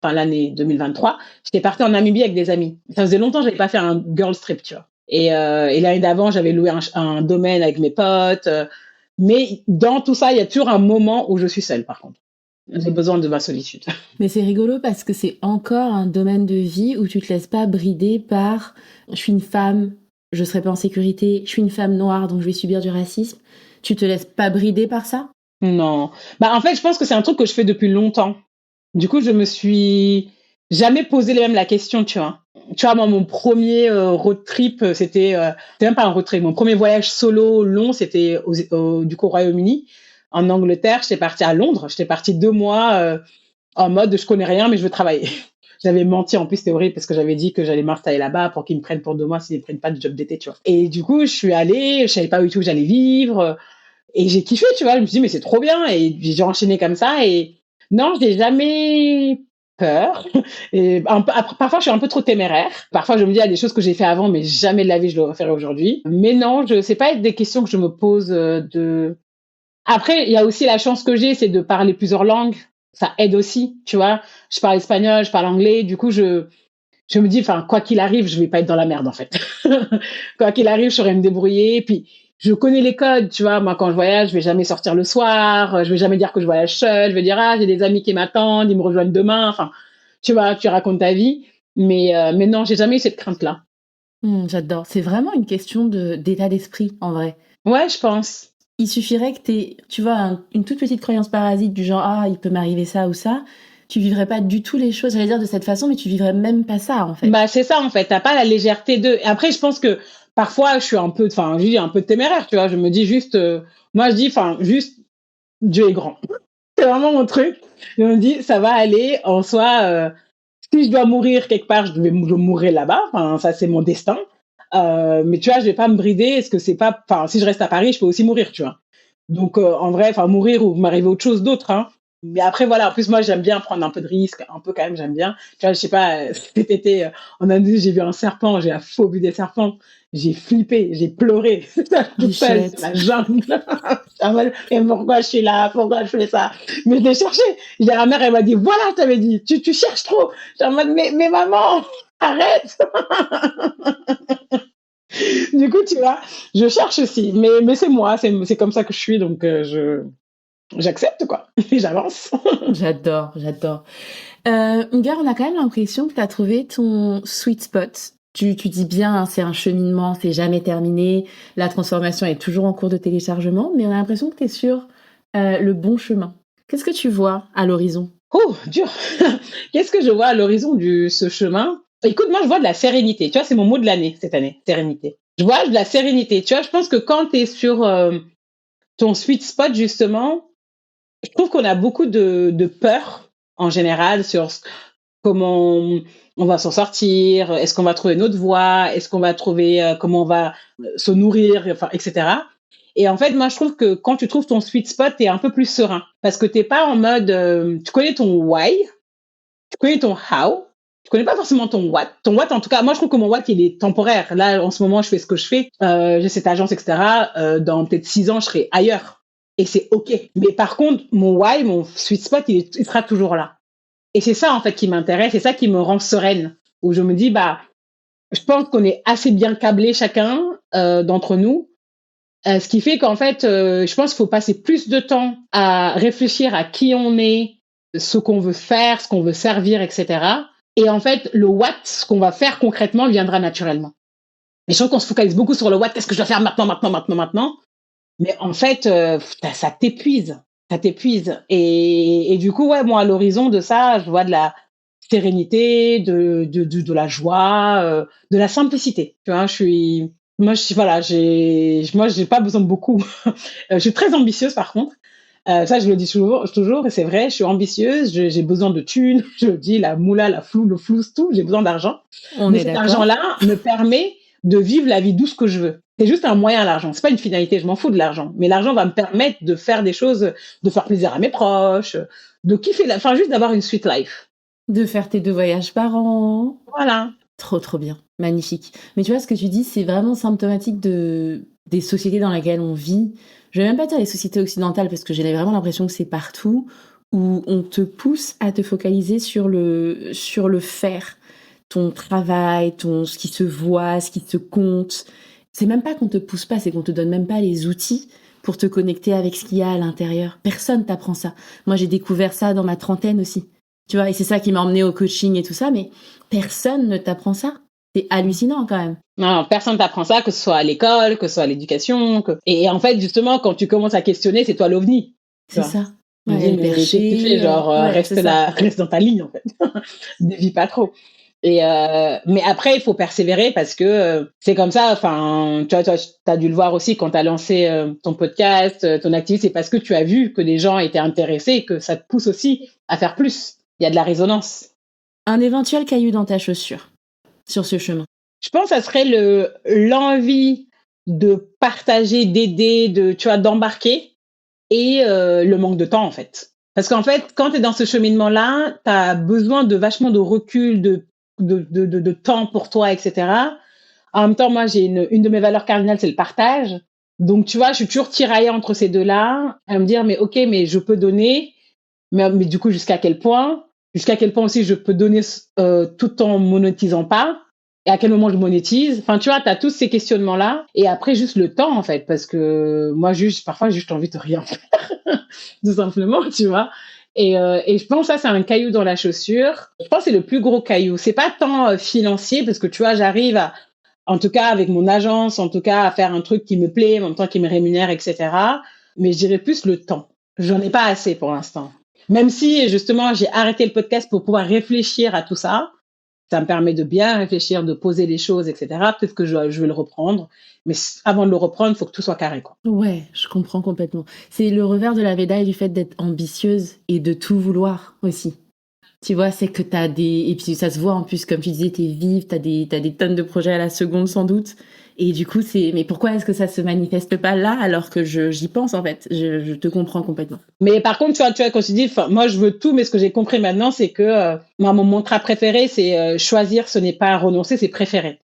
enfin l'année 2023, j'étais partie en Namibie avec des amis. Ça faisait longtemps que j'avais pas fait un girls trip, tu vois. Et l'année d'avant, j'avais loué un domaine avec mes potes. Mais dans tout ça, il y a toujours un moment où je suis seule, par contre. J'ai besoin de ma solitude. Mais c'est rigolo parce que c'est encore un domaine de vie où tu te laisses pas brider par je suis une femme, je serai pas en sécurité, je suis une femme noire donc je vais subir du racisme. Tu te laisses pas brider par ça? Non. Bah, en fait, je pense que c'est un truc que je fais depuis longtemps. Du coup, je me suis jamais posé même la question, tu vois. Tu vois, moi, mon premier road trip, c'était même pas un road trip. Mon premier voyage solo long, c'était du coup au Royaume-Uni, en Angleterre. J'étais partie à Londres. J'étais partie 2 mois en mode je connais rien, mais je veux travailler. J'avais menti en plus, c'était horrible parce que j'avais dit que j'allais m'installer là-bas pour qu'ils me prennent pour 2 mois s'ils ne prennent pas de job d'été, tu vois. Et du coup, je suis allée, je savais pas du tout où j'allais vivre. Et j'ai kiffé, tu vois. Je me suis dit, mais c'est trop bien. Et j'ai enchaîné comme ça. Et non, je n'ai jamais peur. Et parfois, je suis un peu trop téméraire. Parfois, je me dis, il y a des choses que j'ai fait avant, mais jamais de la vie, je le referai aujourd'hui. Mais non, c'est pas des questions que je me pose Après, il y a aussi la chance que j'ai, c'est de parler plusieurs langues. Ça aide aussi, tu vois. Je parle espagnol, je parle anglais. Du coup, je me dis, enfin, quoi qu'il arrive, je vais pas être dans la merde, en fait. Quoi qu'il arrive, je saurais me débrouiller. Puis, je connais les codes, tu vois. Moi, quand je voyage, je vais jamais sortir le soir. Je vais jamais dire que je voyage seule. Je vais dire, ah, j'ai des amis qui m'attendent, ils me rejoignent demain. Enfin, tu vois, tu racontes ta vie. Mais non, j'ai jamais eu cette crainte-là. J'adore. C'est vraiment une question d'état d'esprit en vrai. Ouais, je pense. Il suffirait que t'aies, tu vois, une toute petite croyance parasite du genre ah il peut m'arriver ça ou ça. Tu vivrais pas du tout les choses, j'allais dire de cette façon, mais tu vivrais même pas ça en fait. Bah, c'est ça, en fait. T'as pas la légèreté de. Et après, je pense que parfois, je suis je dis un peu téméraire, tu vois. Je me dis juste, moi, je dis, enfin, juste, Dieu est grand. C'est vraiment mon truc. Je me dis, ça va aller. En soi, si je dois mourir quelque part, je mourrai là-bas. Enfin, ça, c'est mon destin. Mais tu vois, je vais pas me brider. Est-ce que c'est pas. Enfin, si je reste à Paris, je peux aussi mourir, tu vois. Donc, en vrai, enfin, mourir ou m'arriver autre chose d'autre, hein. Mais après, voilà, en plus, moi, j'aime bien prendre un peu de risque, un peu quand même, j'aime bien. Tu vois, je sais pas, cet été, en Indonésie, j'ai vu un serpent, j'ai la phobie des serpents. J'ai flippé, j'ai pleuré, toute seule, sur Bichette. la jungle. J'étais en mode, et pourquoi je suis là, pourquoi je fais ça? Mais je l'ai cherché. La mère, elle m'a dit, voilà, je t'avais dit, tu cherches trop. J'étais en mode, mais maman, arrête. Du coup, tu vois, je cherche aussi. Mais c'est moi, c'est comme ça que je suis, donc j'accepte, quoi. Et j'avance. J'adore, j'adore. Ungar, on a quand même l'impression que tu as trouvé ton sweet spot. Tu dis bien, hein, c'est un cheminement, c'est jamais terminé. La transformation est toujours en cours de téléchargement, mais on a l'impression que tu es sur le bon chemin. Qu'est-ce que tu vois à l'horizon? Oh, dur. Qu'est-ce que je vois à l'horizon de ce chemin? Écoute, moi, je vois de la sérénité. Tu vois, c'est mon mot de l'année cette année, sérénité. Je vois de la sérénité. Tu vois, je pense que quand tu es sur ton sweet spot, justement, je trouve qu'on a beaucoup de peur en général sur comment on va s'en sortir, est-ce qu'on va trouver notre voie, est-ce qu'on va trouver comment on va se nourrir, enfin, etc. Et en fait, moi, je trouve que quand tu trouves ton sweet spot, tu es un peu plus serein parce que tu n'es pas en mode, tu connais ton why, tu connais ton how, tu connais pas forcément ton what. Ton what, en tout cas, moi, je trouve que mon what, il est temporaire. Là, en ce moment, je fais ce que je fais, j'ai cette agence, etc. Dans peut-être 6 ans, je serai ailleurs. Et c'est OK. Mais par contre, mon why, mon sweet spot, il sera toujours là. Et c'est ça, en fait, qui m'intéresse, c'est ça qui me rend sereine. Où je me dis, bah, je pense qu'on est assez bien câblés chacun d'entre nous. Ce qui fait qu'en fait, je pense qu'il faut passer plus de temps à réfléchir à qui on est, ce qu'on veut faire, ce qu'on veut servir, etc. Et en fait, le what, ce qu'on va faire concrètement, viendra naturellement. Mais je trouve qu'on se focalise beaucoup sur le what, qu'est-ce que je dois faire maintenant, maintenant, maintenant, maintenant. Mais en fait, ça t'épuise. Ça t'épuise. Et du coup, ouais, moi, à l'horizon de ça, je vois de la sérénité, de la joie, de la simplicité. Tu vois, voilà, moi, j'ai pas besoin de beaucoup. Je suis très ambitieuse, par contre. Ça, je le dis toujours, et c'est vrai, je suis ambitieuse, j'ai besoin de thunes, je le dis, la moula, la flou, le flou, tout, j'ai besoin d'argent. On Mais est cet d'accord? argent-là me permet de vivre la vie douce que je veux. C'est juste un moyen, l'argent. C'est pas une finalité, je m'en fous de l'argent. Mais l'argent va me permettre de faire des choses, de faire plaisir à mes proches, de kiffer enfin, juste d'avoir une sweet life. De faire tes 2 voyages par an. Voilà. Trop, trop bien. Magnifique. Mais tu vois, ce que tu dis, c'est vraiment symptomatique des sociétés dans lesquelles on vit. Je vais même pas dire les sociétés occidentales parce que j'ai vraiment l'impression que c'est partout où on te pousse à te focaliser sur le faire. Ton travail, ce qui se voit, ce qui se compte. C'est même pas qu'on te pousse pas, c'est qu'on te donne même pas les outils pour te connecter avec ce qu'il y a à l'intérieur. Personne t'apprend ça. Moi, j'ai découvert ça dans ma trentaine aussi. Tu vois, et c'est ça qui m'a emmenée au coaching et tout ça, mais personne ne t'apprend ça. C'est hallucinant quand même. Non, personne t'apprend ça, que ce soit à l'école, que ce soit à l'éducation. Et en fait, justement, quand tu commences à questionner, c'est toi l'ovni. Tu C'est vois. ça. Tu me Ouais, dis, le mais qu'est-ce que tu fais? perché, Genre, ouais, c'est ça. reste dans ta ligne, en fait. Dévie pas trop. Mais après, il faut persévérer parce que c'est comme ça. Enfin, tu as dû le voir aussi quand tu as lancé ton podcast, ton activité, c'est parce que tu as vu que les gens étaient intéressés et que ça te pousse aussi à faire plus. Il y a de la résonance. Un éventuel caillou dans ta chaussure sur ce chemin. Je pense que ça serait l'envie de partager, d'aider, tu vois, d'embarquer et le manque de temps, en fait. Parce qu'en fait, quand tu es dans ce cheminement-là, tu as besoin de vachement de recul, de temps pour toi, etc. En même temps, moi, j'ai une de mes valeurs cardinales, c'est le partage. Donc, tu vois, je suis toujours tiraillée entre ces deux-là, à me dire, mais OK, mais je peux donner, mais du coup, jusqu'à quel point? Jusqu'à quel point aussi je peux donner tout en monétisant pas? Et à quel moment je monétise? Enfin, tu vois, tu as tous ces questionnements-là. Et après, juste le temps, en fait, parce que moi, parfois, juste envie de rien faire, tout simplement, tu vois. Et je pense que ça, c'est un caillou dans la chaussure. Je pense que c'est le plus gros caillou. C'est pas tant financier, parce que tu vois, j'arrive en tout cas avec mon agence, en tout cas à faire un truc qui me plaît, en même temps qui me rémunère, etc. Mais je dirais plus le temps. J'en ai pas assez pour l'instant. Même si, justement, j'ai arrêté le podcast pour pouvoir réfléchir à tout ça. Ça me permet de bien réfléchir, de poser les choses, etc. Peut-être que je vais le reprendre. Mais avant de le reprendre, il faut que tout soit carré, quoi. Ouais, je comprends complètement. C'est le revers de la médaille du fait d'être ambitieuse et de tout vouloir aussi. Tu vois, c'est que t'as des... Et puis ça se voit en plus, comme tu disais, t'es vive, t'as des tonnes de projets à la seconde sans doute. Et du coup, mais pourquoi est-ce que ça se manifeste pas là alors que j'y pense en fait? Je te comprends complètement. Mais par contre, tu vois, quand tu dis, moi je veux tout, mais ce que j'ai compris maintenant, c'est que moi, mon mantra préféré, c'est choisir, ce n'est pas renoncer, c'est préférer.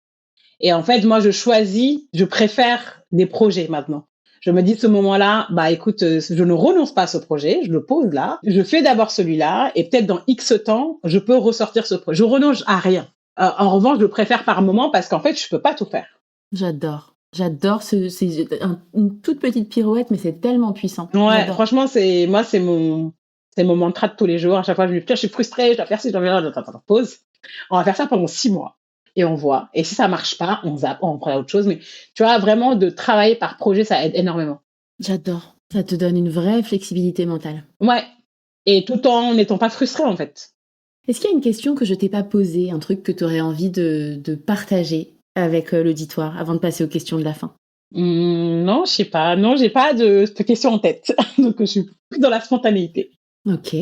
Et en fait, moi, je préfère des projets maintenant. Je me dis, ce moment-là, bah écoute, je ne renonce pas à ce projet, je le pose là, je fais d'abord celui-là, et peut-être dans X temps, je peux ressortir ce projet. Je renonce à rien. En revanche, je préfère par moment parce qu'en fait, je peux pas tout faire. J'adore. J'adore c'est une toute petite pirouette, mais c'est tellement puissant. Ouais, J'adore. franchement, c'est mon mantra de tous les jours. À chaque fois, je me dis, putain, je suis frustrée, je dois faire ci, je dois faire ça. Attends, pause. On va faire ça pendant 6 mois. Et on voit. Et si ça marche pas, on zappe, on prend autre chose. Mais tu vois, vraiment, de travailler par projet, ça aide énormément. J'adore. Ça te donne une vraie flexibilité mentale. Ouais. et tout en n'étant pas frustrée, en fait. Est-ce qu'il y a une question que je t'ai pas posée, un truc que tu aurais envie de partager avec l'auditoire avant de passer aux questions de la fin? Non, je sais pas. Non, j'ai pas de questions en tête. Donc, je suis plus dans la spontanéité. Ok.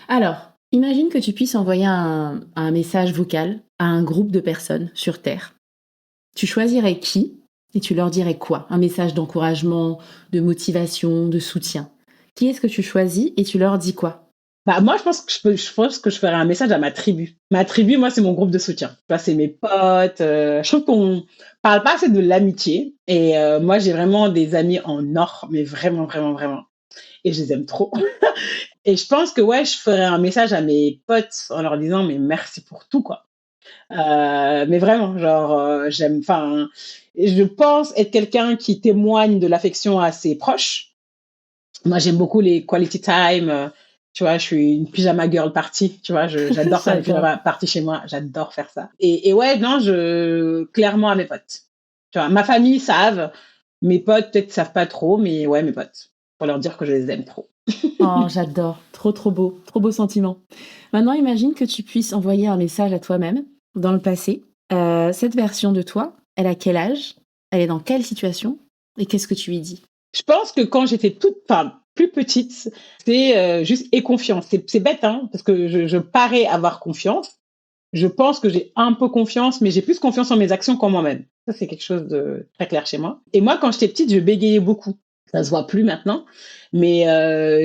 Alors, imagine que tu puisses envoyer un message vocal à un groupe de personnes sur Terre. Tu choisirais qui et tu leur dirais quoi? Un message d'encouragement, de motivation, de soutien. Qui est-ce que tu choisis et tu leur dis quoi? Bah, moi, je pense que je ferais un message à ma tribu. Ma tribu, moi, c'est mon groupe de soutien. Tu vois, c'est mes potes. Je trouve qu'on parle pas assez de l'amitié. Et moi, j'ai vraiment des amis en or, mais vraiment, vraiment, vraiment. Et je les aime trop. Et je pense que ouais, je ferais un message à mes potes en leur disant mais merci pour tout quoi. Mais vraiment, genre enfin, je pense être quelqu'un qui témoigne de l'affection à ses proches. Moi, j'aime beaucoup les quality time. Tu vois, je suis une pyjama girl party. Tu vois, j'adore faire des J'adore. pyjama party chez moi. J'adore faire ça. Et ouais, non, je clairement à mes potes. Tu vois, ma famille savent, mes potes peut-être savent pas trop, mais ouais, mes potes pour leur dire que je les aime trop. Oh, j'adore. Trop beau sentiment. Maintenant, imagine que tu puisses envoyer un message à toi-même dans le passé. Cette version de toi, elle a quel âge? Elle est dans quelle situation? Et qu'est-ce que tu lui dis? Je pense que quand j'étais enfin, plus petite, c'est juste aie confiance. C'est bête, hein, parce que je parais avoir confiance. Je pense que j'ai un peu confiance, mais j'ai plus confiance en mes actions qu'en moi-même. Ça, c'est quelque chose de très clair chez moi. Et moi, quand j'étais petite, je bégayais beaucoup. Ça se voit plus maintenant, mais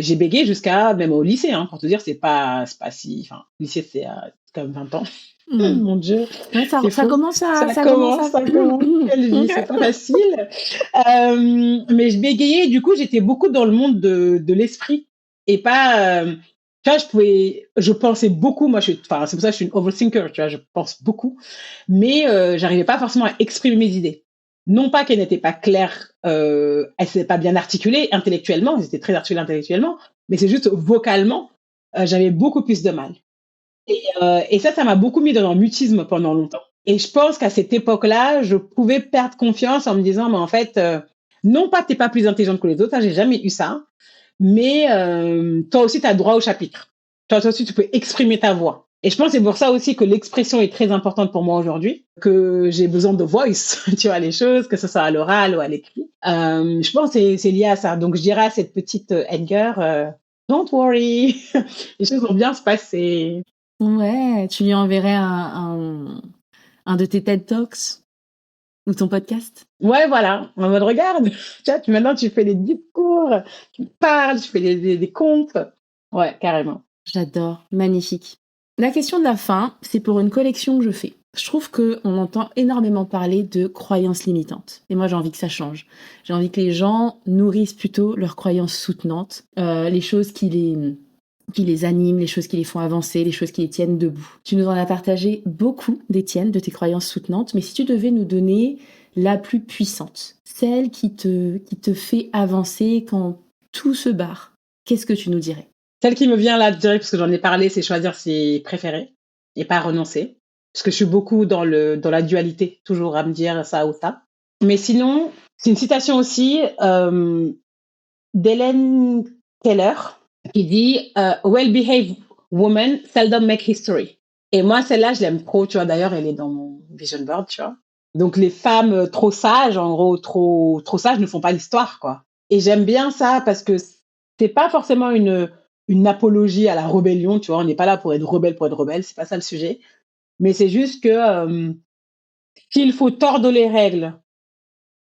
j'ai bégayé jusqu'à même au lycée, hein, pour te dire, c'est pas si, enfin, lycée c'est quand même 20 ans. Hmm. Mon Dieu, Ouais, c'est ça fou. commence à... Ça Ça commence commence, à... ça commence. Quelle vie, c'est pas facile. Mais je bégayais, du coup, j'étais beaucoup dans le monde de l'esprit et pas. Tu vois, je pensais beaucoup. Moi, enfin, c'est pour ça que je suis une overthinker. Tu vois, je pense beaucoup, mais j'arrivais pas forcément à exprimer mes idées. Non pas qu'elles n'étaient pas claires, elles n'étaient pas bien articulées intellectuellement. Elles étaient très articulées intellectuellement, mais c'est juste vocalement, j'avais beaucoup plus de mal. Et ça m'a beaucoup mis dans le mutisme pendant longtemps. Et je pense qu'à cette époque-là, je pouvais perdre confiance en me disant, mais en fait, non pas que t'es pas plus intelligente que les autres, ça, j'ai jamais eu ça, mais toi aussi, tu as droit au chapitre. Toi aussi, tu peux exprimer ta voix. Et je pense que c'est pour ça aussi que l'expression est très importante pour moi aujourd'hui, que j'ai besoin de voice, tu vois, les choses, que ce soit à l'oral ou à l'écrit. Je pense que c'est lié à ça. Donc, je dirais à cette petite Edgar, don't worry, les choses vont bien se passer. Ouais, tu lui enverrais un de tes TED Talks ou ton podcast? Ouais, voilà. En mode, regarde, maintenant, tu fais des discours, tu parles, tu fais des contes. Ouais, carrément. J'adore, magnifique. La question de la fin, c'est pour une collection que je fais. Je trouve qu'on entend énormément parler de croyances limitantes. Et moi, j'ai envie que ça change. J'ai envie que les gens nourrissent plutôt leurs croyances soutenantes, les choses qui les animent, les choses qui les font avancer, les choses qui les tiennent debout. Tu nous en as partagé beaucoup des tiennes, de tes croyances soutenantes, mais si tu devais nous donner la plus puissante, celle qui te fait avancer quand tout se barre, qu'est-ce que tu nous dirais? Celle qui me vient là direct, parce que j'en ai parlé, c'est choisir ses préférés et pas renoncer. Parce que je suis beaucoup dans la dualité, toujours à me dire ça ou ça. Mais sinon, c'est une citation aussi d'Hélène Keller qui dit well-behaved women seldom make history. Et moi, celle-là, je l'aime trop, tu vois. D'ailleurs, elle est dans mon vision board, tu vois. Donc, les femmes trop sages, en gros, trop sages, ne font pas l'histoire, quoi. Et j'aime bien ça parce que c'est pas forcément une apologie à la rébellion, tu vois. On n'est pas là pour être rebelle, c'est pas ça le sujet. Mais c'est juste que s'il faut tordre les règles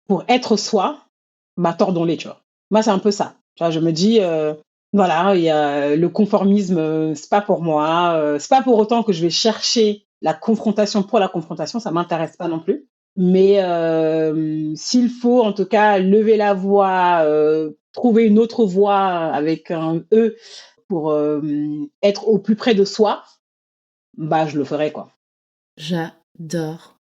pour être soi, bah tordons-les, tu vois. Moi, c'est un peu ça. Tu vois, je me dis, voilà, il y a le conformisme, c'est pas pour moi. C'est pas pour autant que je vais chercher la confrontation pour la confrontation, ça m'intéresse pas non plus. Mais s'il faut, en tout cas, lever la voix, trouver une autre voix avec un E pour être au plus près de soi, bah je le ferai, quoi. J'adore.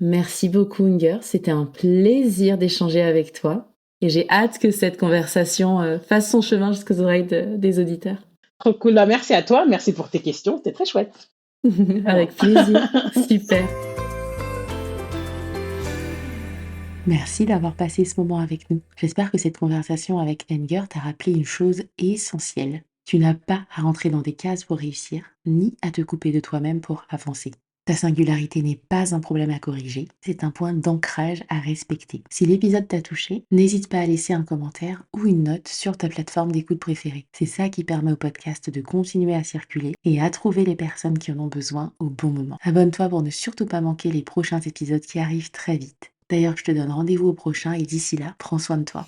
Merci beaucoup, Inger. C'était un plaisir d'échanger avec toi. Et j'ai hâte que cette conversation fasse son chemin jusqu'aux oreilles des auditeurs. Trop cool. Bah, merci à toi. Merci pour tes questions. C'était très chouette. Vraiment. Avec plaisir. Super. Merci d'avoir passé ce moment avec nous. J'espère que cette conversation avec Enger t'a rappelé une chose essentielle. Tu n'as pas à rentrer dans des cases pour réussir, ni à te couper de toi-même pour avancer. Ta singularité n'est pas un problème à corriger, c'est un point d'ancrage à respecter. Si l'épisode t'a touché, n'hésite pas à laisser un commentaire ou une note sur ta plateforme d'écoute préférée. C'est ça qui permet au podcast de continuer à circuler et à trouver les personnes qui en ont besoin au bon moment. Abonne-toi pour ne surtout pas manquer les prochains épisodes qui arrivent très vite. D'ailleurs, je te donne rendez-vous au prochain et d'ici là, prends soin de toi.